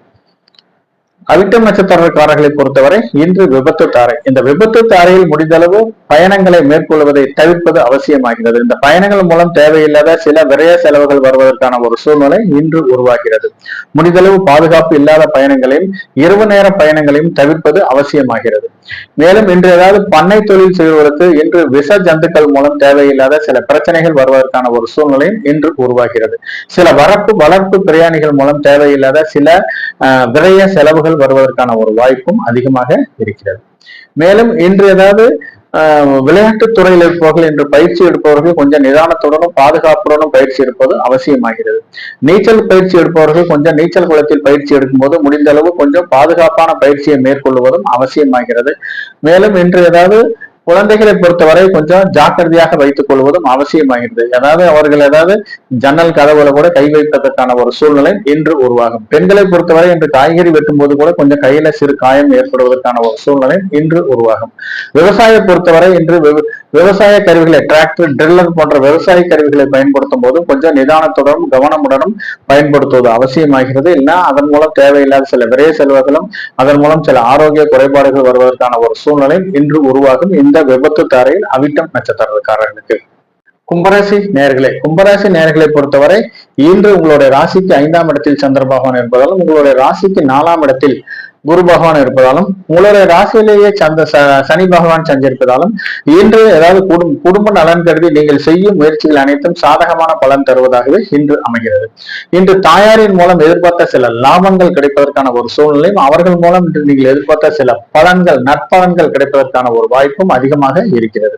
அவிட்டம் நட்சத்திரக்காரர்களை பொறுத்தவரை இன்று விபத்து தாரை. இந்த விபத்து தாரையில் முடிந்தளவு பயணங்களை மேற்கொள்வதை தவிர்ப்பது அவசியமாகிறது. இந்த பயணங்கள் மூலம் தேவையில்லாத சில விரய செலவுகள் வருவதற்கான ஒரு சூழ்நிலை இன்று உருவாகிறது. முடிந்தளவு பாதுகாப்பு இல்லாத பயணங்களையும் இரவு நேர பயணங்களையும் தவிர்ப்பது அவசியமாகிறது. மேலும் இன்று ஏதாவது பண்ணை தொழில் செய்வதற்கு இன்று விஷ ஜந்துக்கள் மூலம் தேவையில்லாத சில பிரச்சனைகள் வருவதற்கான ஒரு சூழ்நிலையும் இன்று உருவாகிறது. சில வளர்ப்பு பிரயாணிகள் மூலம் தேவையில்லாத சில விரய செலவுகள் வருவதற்கான ஒரு வாய்ப்பும் அதிகமாக இருக்கிறது. மேலும் இன்று ஏதாவது விளையாட்டுத் துறையில் இருப்பவர்கள் என்று பயிற்சி எடுப்பவர்கள் கொஞ்சம் நிதானத்துடனும் பாதுகாப்புடனும் பயிற்சி எடுப்பது அவசியமாகிறது. நீச்சல் பயிற்சி எடுப்பவர்கள் கொஞ்சம் நீச்சல் குளத்தில் பயிற்சி எடுக்கும் போது முடிந்த அளவு கொஞ்சம் பாதுகாப்பான பயிற்சியை மேற்கொள்வதும் அவசியமாகிறது. மேலும் இன்று ஏதாவது குழந்தைகளை பொறுத்தவரை கொஞ்சம் ஜாக்கிரதையாக வைத்துக் கொள்வதும் அவசியமாகிறது. அதாவது அவர்கள் ஏதாவது ஜன்னல் கதவுல கூட கை வைப்பதற்கான ஒரு சூழ்நிலை இன்று உருவாகும். பெண்களை பொறுத்தவரை இன்று காய்கறி வெட்டும் போது கூட கொஞ்சம் கையில சிறு காயம் ஏற்படுவதற்கான ஒரு சூழ்நிலை இன்று உருவாகும். விவசாய பொறுத்தவரை இன்று விவசாய கருவிகளை டிராக்டர், ட்ரில்லர் போன்ற விவசாய கருவிகளை பயன்படுத்தும் போது கொஞ்சம் நிதானத்துடனும் கவனமுடனும் பயன்படுத்துவது அவசியமாகிறது. இல்லைன்னா அதன் மூலம் தேவையில்லாத சில விரைய செலவுகளும் அதன் மூலம் சில ஆரோக்கிய குறைபாடுகள் வருவதற்கான ஒரு சூழ்நிலை இன்று உருவாகும். இந்த விபத்து தாரையில் அவிட்டம் நட்சத்திரக்காரர்களுக்கு. கும்பராசி நேர்களை பொறுத்தவரை இன்று உங்களுடைய ராசிக்கு 5ஆம் இடத்தில் சந்திர பகவான் இருப்பதாலும் உங்களுடைய ராசிக்கு 4ஆம் இடத்தில் குரு பகவான் இருப்பதாலும் உங்களுடைய ராசியிலேயே சனி பகவான் சஞ்சரிப்பதாலும் இன்று ஏதாவது குடும்ப நலன் கருதி நீங்கள் செய்யும் முயற்சிகள் அனைத்தும் சாதகமான பலன் தருவதாகவே இன்று அமைகிறது. இன்று தாயாரின் மூலம் எதிர்பார்த்த சில லாபங்கள் கிடைப்பதற்கான ஒரு சூழ்நிலையும் அவர்கள் மூலம் இன்று நீங்கள் எதிர்பார்த்த சில நற்பலன்கள் கிடைப்பதற்கான ஒரு வாய்ப்பும் அதிகமாக இருக்கிறது.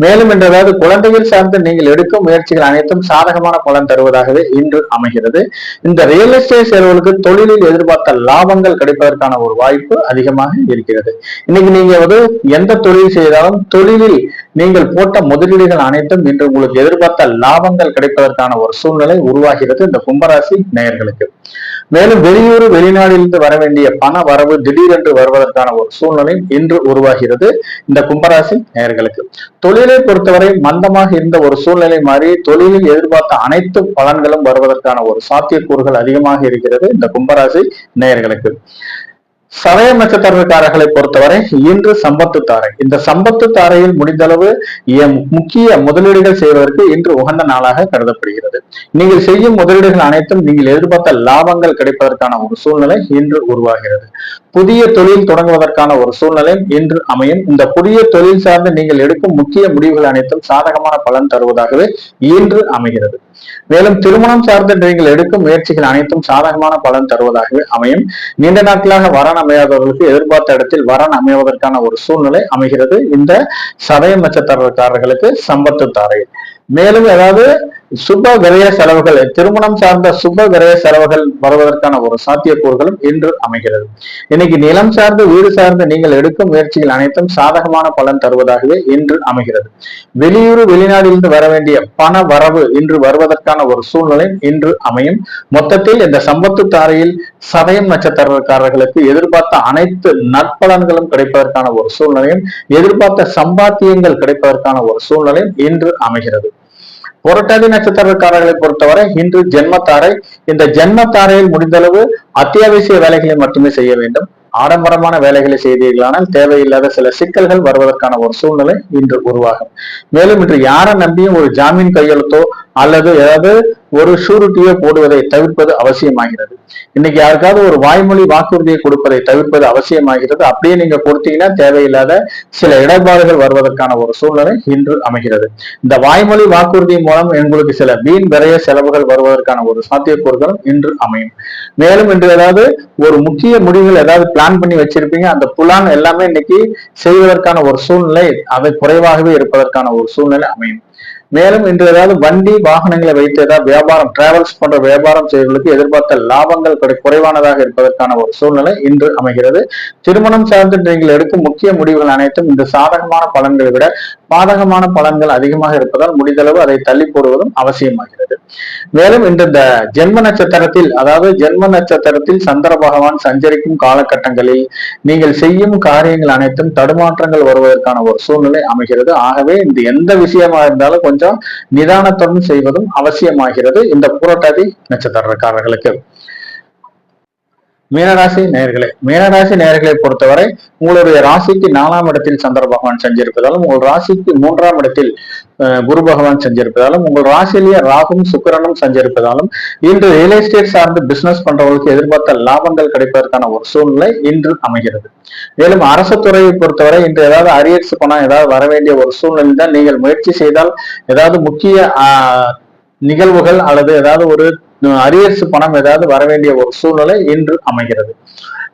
மேலும் இன்று ஏதாவது குழந்தைகள் சார்ந்து நீங்கள் எடுக்கும் முயற்சிகள் அனைத்தும் சாதகமான பலன் தருவதாகவே இன்று அமைகிறது. இந்த ரியல் எஸ்டேட் செயல்களுக்கு தொழிலில் எதிர்பார்த்த லாபங்கள் கிடைப்பதற்கான ஒரு வாய்ப்பு அதிகமாக இருக்கிறது. இன்னைக்கு நீங்க எந்த தொழில் செய்தாலும் தொழிலில் நீங்கள் போட்ட முதலீடுகள் அனைத்தும் இன்று உங்களுக்கு எதிர்பார்த்த லாபங்கள் கிடைப்பதற்கான ஒரு சூழ்நிலை உருவாகிறது இந்த கும்பராசி நேயர்களுக்கு. மேலும் வெளிநாட்டிலிருந்து வர வேண்டிய பண வரவு திடீரென்று வருவதற்கான ஒரு சூழ்நிலை இன்று உருவாகிறது இந்த கும்பராசி நேயர்களுக்கு. தொழிலை பொறுத்தவரை மந்தமாக இருந்த ஒரு சூழ்நிலை மாறி தொழிலில் எதிர்பார்த்த அனைத்து பலன்களும் வருவதற்கான ஒரு சாத்தியக்கூறுகள் அதிகமாக இருக்கிறது இந்த கும்பராசி நேயர்களுக்கு. சதயம் நட்சத்திரக்காரர்களை பொறுத்தவரை இன்று சம்பத்து தாரை. இந்த சம்பத்து தாரையில் முடிந்தளவு முக்கிய முதலீடுகள் செய்வதற்கு இன்று உகந்த நாளாக கருதப்படுகிறது. நீங்கள் செய்யும் முதலீடுகள் அனைத்தும் நீங்கள் எதிர்பார்த்த லாபங்கள் கிடைப்பதற்கான ஒரு சூழ்நிலை இன்று உருவாகிறது. புதிய தொழில் தொடங்குவதற்கான ஒரு சூழ்நிலை இன்று அமையும். இந்த புதிய தொழில் சார்ந்து நீங்கள் எடுக்கும் முக்கிய முடிவுகள் அனைத்தும் சாதகமான பலன் தருவதாகவே இன்று அமைகிறது. மேலும் திருமணம் சார்ந்து நீங்கள் எடுக்கும் முயற்சிகள் அனைத்தும் சாதகமான பலன் தருவதாகவே அமையும். நீண்ட நாட்களாக வரன் அமையாதவர்களுக்கு எதிர்பார்த்த இடத்தில் வரன் அமைவதற்கான ஒரு சூழ்நிலை அமைகிறது இந்த சதயம் நட்சத்திரக்காரர்களுக்கு சம்பத்து தாரை. மேலும் ஏதாவது சுப விரய செலவுகள், திருமணம் சார்ந்த சுப விரய செலவுகள் வருவதற்கான ஒரு சாத்தியக்கூறுகளும் இன்று அமைகிறது. இன்னைக்கு நிலம் சார்ந்து வீடு சார்ந்து நீங்கள் எடுக்கும் முயற்சிகள் அனைத்தும் சாதகமான பலன் தருவதாகவே இன்று அமைகிறது. வெளிநாட்டிலிருந்து வர வேண்டிய பண வரவு இன்று வருவதற்கான ஒரு சூழ்நிலை இன்று அமையும். மொத்தத்தில் இந்த சம்பத்து தாரையில் சதயம் நட்சத்திரக்காரர்களுக்கு எதிர்பார்த்த அனைத்து நற்பலன்களும் கிடைப்பதற்கான ஒரு சூழ்நிலையும் எதிர்பார்த்த சம்பாத்தியங்கள் கிடைப்பதற்கான ஒரு சூழ்நிலையும் இன்று அமைகிறது. புரட்டாதி நட்சத்திரக்காரர்களை பொறுத்தவரை இன்று ஜென்மத்தாரை. இந்த ஜென்மத்தாரையில் முடிந்தளவு அத்தியாவசிய வேலைகளை மட்டுமே செய்ய வேண்டும். ஆடம்பரமான வேலைகளை செய்தீர்களானால் தேவையில்லாத சில சிக்கல்கள் வருவதற்கான ஒரு சூழ்நிலை இன்று உருவாகும். மேலும் இன்று யாரை நம்பியும் ஒரு ஜாமீன் கையெழுத்தோ அல்லது ஏதாவது ஒரு ஷூரிட்டியோ போடுவதை தவிர்ப்பது அவசியமாகிறது. இன்னைக்கு யாருக்காவது ஒரு வாய்மொழி வாக்குறுதியை கொடுப்பதை தவிர்ப்பது அவசியமாகிறது. அப்படியே நீங்க கொடுத்தீங்கன்னா தேவையில்லாத சில இடர்பாடுகள் வருவதற்கான ஒரு சூழ்நிலை இன்று அமைகிறது. இந்த வாய்மொழி வாக்குறுதி மூலம் உங்களுக்கு சில வீண் விரைய செலவுகள் வருவதற்கான ஒரு சாத்தியக்கூறுகளும் இன்று அமையும். மேலும் இன்று ஏதாவது ஒரு முக்கிய முடிவுகள் ஏதாவது பிளான் பண்ணி வச்சிருப்பீங்க, அந்த பிளான் எல்லாமே இன்னைக்கு செய்வதற்கான ஒரு சூழ்நிலை அது குறைவாகவே இருப்பதற்கான ஒரு சூழ்நிலை அமையும். மேலும் இன்று ஏதாவது வண்டி வாகனங்களை வைத்து ஏதாவது வியாபாரம், டிராவல்ஸ் போன்ற வியாபாரம் செய்வதற்கு எதிர்பார்த்த லாபங்கள் குறைவானதாக இருப்பதற்கான ஒரு சூழ்நிலை இன்று அமைகிறது. திருமணம் சார்ந்து நீங்கள் எடுக்கும் முக்கிய முடிவுகள் அனைத்தும் இந்த சாதகமான பலன்களை விட பாதகமான பலன்கள் அதிகமாக இருப்பதால் முடிந்தளவு அதை தள்ளி போடுவதும் அவசியமாகிறது. மேலும் இன்று இந்த ஜென்ம நட்சத்திரத்தில், அதாவது ஜென்ம நட்சத்திரத்தில் சந்திர பகவான் சஞ்சரிக்கும் காலகட்டங்களில் நீங்கள் செய்யும் காரியங்கள் அனைத்தும் தடுமாற்றங்கள் வருவதற்கான ஒரு சூழ்நிலை அமைகிறது. ஆகவே இந்த எந்த விஷயமா இருந்தாலும் கொஞ்சம் நிதானத்துடன் செய்வதும் அவசியமாகிறது இந்த புரட்டாதி நட்சத்திரக்காரர்களுக்கு. மீனராசி நேயர்களை பொறுத்தவரை உங்களுடைய ராசிக்கு 4ஆம் இடத்தில் சந்திர பகவான் செஞ்சிருப்பதாலும், உங்கள் ராசிக்கு 3ஆம் இடத்தில் குரு பகவான் செஞ்சிருப்பதாலும், உங்கள் ராசியிலேயே ராகும் சுக்கிரனும் செஞ்சிருப்பதாலும் இன்று ரியல் எஸ்டேட் சார்ந்து பிசினஸ் பண்றவங்களுக்கு எதிர்பார்த்த லாபங்கள் கிடைப்பதற்கான ஒரு சூழ்நிலை இன்று அமைகிறது. மேலும் அரசு துறையை பொறுத்தவரை இன்று ஏதாவது அரியர்ஸ் பணம் ஏதாவது வர வேண்டிய ஒரு சூழ்நிலை தான். நீங்கள் முயற்சி செய்தால் ஏதாவது முக்கிய நிகழ்வுகள் அல்லது ஏதாவது ஒரு அரியர்ஸ் பணம் ஏதாவது வர வேண்டிய ஒரு சூழ்நிலை இன்று அமைகிறது.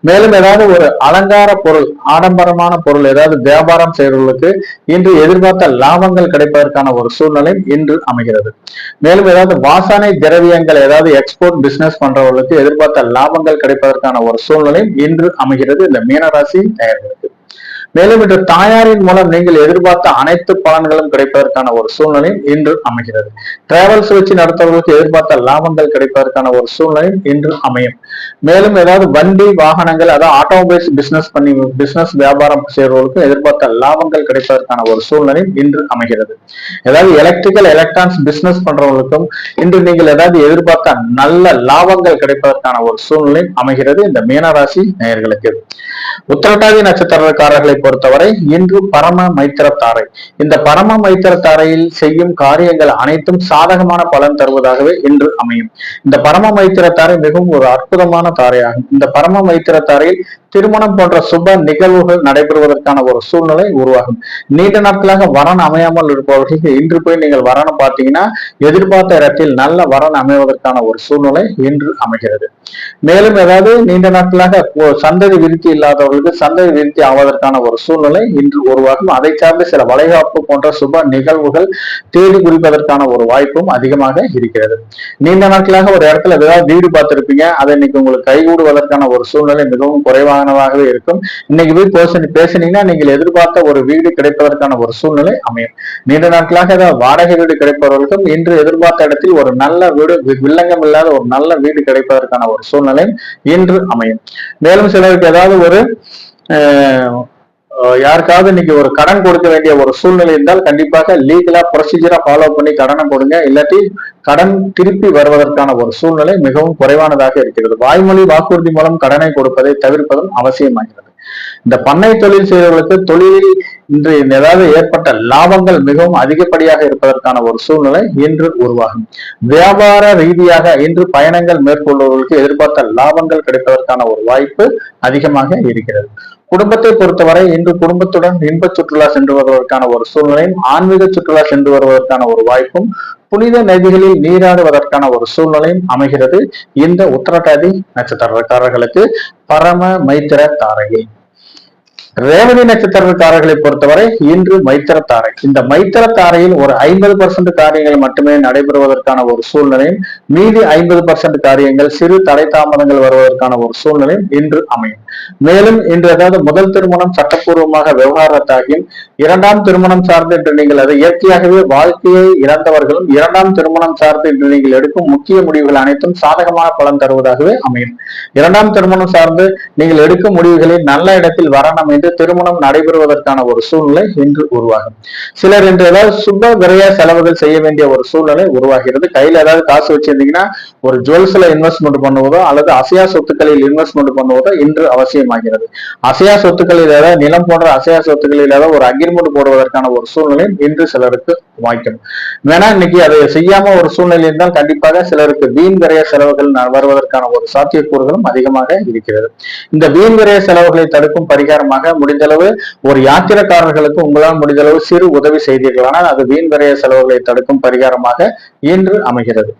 மேலும் ஏதாவது ஒரு அலங்கார பொருள், ஆடம்பரமான பொருள் ஏதாவது வியாபாரம் செய்வர்களுக்கு இன்று எதிர்பார்த்த லாபங்கள் கிடைப்பதற்கான ஒரு சூழ்நிலை இன்று அமைகிறது. மேலும் ஏதாவது வாசனை திரவியங்கள் ஏதாவது எக்ஸ்போர்ட் பிசினஸ் பண்றவர்களுக்கு எதிர்பார்த்த லாபங்கள் கிடைப்பதற்கான ஒரு சூழ்நிலை இன்று அமைகிறது இந்த மீனராசி நேயர்களுக்கு. மேலும் இன்று தாயாரின் மூலம் நீங்கள் எதிர்பார்த்த அனைத்து பலன்களும் கிடைப்பதற்கான ஒரு சூழ்நிலை இன்று அமைகிறது. டிராவல்ஸ் வச்சு நடத்துவர்களுக்கு எதிர்பார்த்த லாபங்கள் கிடைப்பதற்கான ஒரு சூழ்நிலை இன்று அமையும். மேலும் ஏதாவது வண்டி வாகனங்கள் அதாவது ஆட்டோமொபைல்ஸ் பிசினஸ் வியாபாரம் செய்வர்களுக்கும் எதிர்பார்த்த லாபங்கள் கிடைப்பதற்கான ஒரு சூழ்நிலை இன்று அமைகிறது. ஏதாவது எலக்ட்ரிக்கல் எலக்ட்ரானிக்ஸ் பிசினஸ் பண்றவங்களுக்கும் இன்று நீங்கள் ஏதாவது எதிர்பார்த்த நல்ல லாபங்கள் கிடைப்பதற்கான ஒரு சூழ்நிலை அமைகிறது இந்த மீனராசி நேயர்களுக்கு. உத்திரட்டாதி நட்சத்திரக்காரர்களை பொறுத்தவரை இன்று பரம மைத்திர தாரை. இந்த பரம மைத்திர தாரையில் செய்யும் காரியங்கள் அனைத்தும் சாதகமான பலன் தருவதாகவே இன்று அமையும். இந்த பரம மைத்திர தாரை மிகவும் ஒரு அற்புதமான தாரையாகும். இந்த பரம மைத்திர தாரையில் திருமணம் போன்ற சுப நிகழ்வுகள் நடைபெறுவதற்கான ஒரு சூழ்நிலை உருவாகும். நீண்ட நாட்களாக வரன் அமையாமல் இருப்பவர்களுக்கு இன்று போய் நீங்கள் வரன் பார்த்தீங்கன்னா எதிர்பார்த்த இடத்தில் நல்ல வரன் அமைவதற்கான ஒரு சூழ்நிலை இன்று அமைகிறது. மேலும் ஏதாவது நீண்ட நாட்களாக சந்ததி விருத்தி இல்லாதவர்களுக்கு சந்ததி விருத்தி ஆவதற்கான ஒரு சூழ்நிலை இன்று உருவாகும். அதை சார்ந்து சில வளைகாப்பு போன்ற சுப நிகழ்வுகள் தேடி குறிப்பதற்கான ஒரு வாய்ப்பும் அதிகமாக இருக்கிறது. நீண்ட நாட்களாக ஒரு இடத்துல ஏதாவது வீடு பார்த்திருப்பீங்க, அதை இன்னைக்கு உங்களுக்கு கைகூடுவதற்கான ஒரு சூழ்நிலை மிகவும் குறைவானதாகவே இருக்கும். இன்னைக்கு போய் பேசினீங்கன்னா நீங்கள் எதிர்பார்த்த ஒரு வீடு கிடைப்பதற்கான ஒரு சூழ்நிலை அமையும். நீண்ட நாட்களாக ஏதாவது வாடகை வீடு கிடைப்பவர்களுக்கும் இன்று எதிர்பார்த்த இடத்தில் ஒரு நல்ல வீடு, வில்லங்கம் இல்லாத ஒரு நல்ல வீடு கிடைப்பதற்கான ஒரு சூழ்நிலை இன்று அமையும். மேலும் சிலருக்கு ஏதாவது ஒரு யாருக்காவது இன்னைக்கு ஒரு கடன் கொடுக்க வேண்டிய ஒரு சூழ்நிலை இருந்தால் கண்டிப்பாக லீகலா ப்ரொசீஜரா ஃபாலோ பண்ணி கடனை கொடுங்க. இல்லாட்டி கடன் திருப்பி வருவதற்கான ஒரு சூழ்நிலை மிகவும் குறைவானதாக இருக்கிறது. வாய்மொழி வாக்குறுதி மூலம் கடனை கொடுப்பதை தவிர்ப்பதும் அவசியமாகிறது. இந்த பண்ணை தொழில் செய்வர்களுக்கு தொழிலில் இன்று ஏதாவது ஏற்பட்ட லாபங்கள் மிகவும் அதிகப்படியாக இருப்பதற்கான ஒரு சூழ்நிலை இன்று உருவாகும். வியாபார ரீதியாக இன்று பயணங்கள் மேற்கொள்பவர்களுக்கு எதிர்பார்த்த லாபங்கள் கிடைப்பதற்கான ஒரு வாய்ப்பு அதிகமாக இருக்கிறது. குடும்பத்தை பொறுத்தவரை இன்று குடும்பத்துடன் இன்ப சுற்றுலா சென்று வருவதற்கான ஒரு சூழ்நிலையும், ஆன்மீக சுற்றுலா சென்று வருவதற்கான ஒரு வாய்ப்பும், புனித நதிகளில் நீராடுவதற்கான ஒரு சூழ்நிலையும் அமைகிறது இந்த உத்திரட்டாதி நட்சத்திரக்காரர்களுக்கு பரம மைத்திர தாரையை. ரேவதி நட்சத்திரக்காரர்களை பொறுத்தவரை இன்று மைத்திர தாரை. இந்த மைத்திர தாரையில் ஒரு 50% காரியங்கள் மட்டுமே நடைபெறுவதற்கான ஒரு சூழ்நிலையும், மீதி 50% காரியங்கள் சிறு தடை தாமதங்கள் வருவதற்கான ஒரு சூழ்நிலையும் இன்று அமையும். மேலும் இன்று ஏதாவது முதல் திருமணம் சட்டப்பூர்வமாக விவகாரத்தாகியும், இரண்டாம் திருமணம் சார்ந்து இன்று நீங்கள் அதை இயற்கையாகவே வாழ்க்கையை இழந்தவர்களும் இரண்டாம் திருமணம் சார்ந்து இன்று நீங்கள் எடுக்கும் முக்கிய முடிவுகள் அனைத்தும் சாதகமான பலன் தருவதாகவே அமையும். இரண்டாம் திருமணம் சார்ந்து நீங்கள் எடுக்கும் முடிவுகளில் நல்ல இடத்தில் வரணும் அமைந்து திருமணம் நடைபெறுவதற்கான ஒரு சூழ்நிலை இன்று உருவாகும். சிலர் இன்று ஏதாவது சுப விரைய செலவுகள் செய்ய வேண்டிய ஒரு சூழ்நிலை உருவாகிறது. கையில ஏதாவது காசு வச்சிருந்தீங்கன்னா ஒரு ஜுவல்ஸ்ல இன்வெஸ்ட்மெண்ட் பண்ணுவதோ அல்லது அசையா சொத்துக்களில் இன்வெஸ்ட்மெண்ட் பண்ணுவதோ இன்று அவசியமாகிறது. அசையா சொத்துக்களில் ஏதாவது நிலம் போன்ற அசையா சொத்துக்களில் ஏதாவது ஒரு அக்ரிமெண்ட் போடுவதற்கான ஒரு சூழ்நிலை இன்று சிலருக்கு வாய்க்கும். வேணா இன்னைக்கு அதை செய்யாம ஒரு சூழ்நிலை இருந்தால் கண்டிப்பாக சிலருக்கு வீண் விரைய செலவுகள் வருவதற்கான ஒரு சாத்தியக்கூறுகளும் அதிகமாக இருக்கிறது. இந்த வீண் விரைய செலவுகளை தடுக்கும் பரிகாரமாக முடிந்தளவு ஒரு யாத்திரைக்காரர்களுக்கு உங்களால் முடிந்தளவு சிறு உதவி செய்தீர்கள், ஆனால் அது வீண் விரைய செலவுகளை தடுக்கும் பரிகாரமாக இன்று அமைகிறது.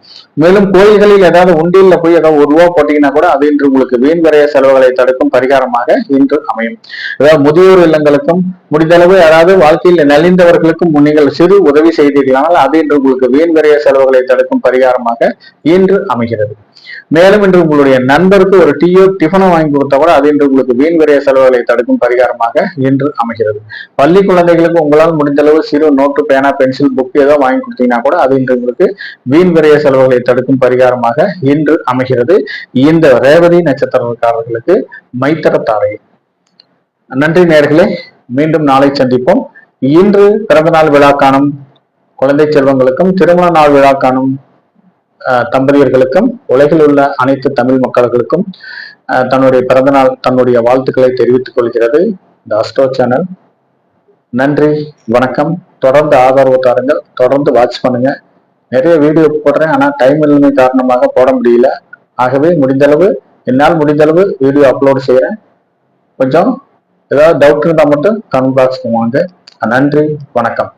மேலும் கோயில்களில் ஏதாவது உண்டியல்ல போய் ஏதாவது ₹1 போட்டீங்கன்னா கூட அது இன்று உங்களுக்கு வீண் விரைய செலவுகளை தடுக்கும் பரிகாரமாக இன்று அமையும். அதாவது முதியோர் இல்லங்களுக்கும் முடிந்தளவு யாராவது வாழ்க்கையில் நலிந்தவர்களுக்கும் நீங்கள் சிறு உதவி செய்தீர்களானால் அது இன்று உங்களுக்கு வீண் விரைய செலவுகளை தடுக்கும் பரிகாரமாக இன்று அமைகிறது. மேலும் இன்று உங்களுடைய நண்பருக்கு ஒரு டீயோ டிஃபனோ வாங்கி கொடுத்தா கூட அது இன்று உங்களுக்கு வீண் விரைய செலவுகளை தடுக்கும் பரிகாரமாக இன்று அமைகிறது. பள்ளி குழந்தைகளுக்கு உங்களால் முடிந்தளவு சிறு நோட்டு, பேனா, பென்சில், புக் ஏதோ வாங்கி கொடுத்தீங்கன்னா கூட அது இன்று உங்களுக்கு வீண் விரைய செலவுகளை தடுக்கும் பரிகாரமாக இன்று அமைகிறது இந்த ரேவதி நட்சத்திரக்காரர்களுக்கு மைத்திர தாரை. நன்றி நேயர்களே, மீண்டும் நாளை சந்திப்போம். இன்று பிறந்த நாள் விழா காணும் குழந்தை செல்வங்களுக்கும் திருமண நாள் விழா காணும் தம்பதியர்களுக்கும் உலகில் உள்ள அனைத்து தமிழ் மக்களுக்கும் தன்னுடைய பிறந்தநாள் தன்னுடைய வாழ்த்துக்களை தெரிவித்துக் கொள்கிறது இந்த அஸ்ட்ரோ சேனல். நன்றி, வணக்கம். தொடர்ந்து ஆதரவு தாருங்கள், தொடர்ந்து வாட்ச் பண்ணுங்க. நிறைய வீடியோ போடுறேன், ஆனா டைம் இன்மை காரணமாக போட முடியல. ஆகவே என்னால் முடிந்தளவு வீடியோ அப்லோட் செய்யறேன். கொஞ்சம் ஏதாவது டவுட் இருந்தால் மட்டும் கமெண்ட் பாக்ஸ் வாங்க. நன்றி, வணக்கம்.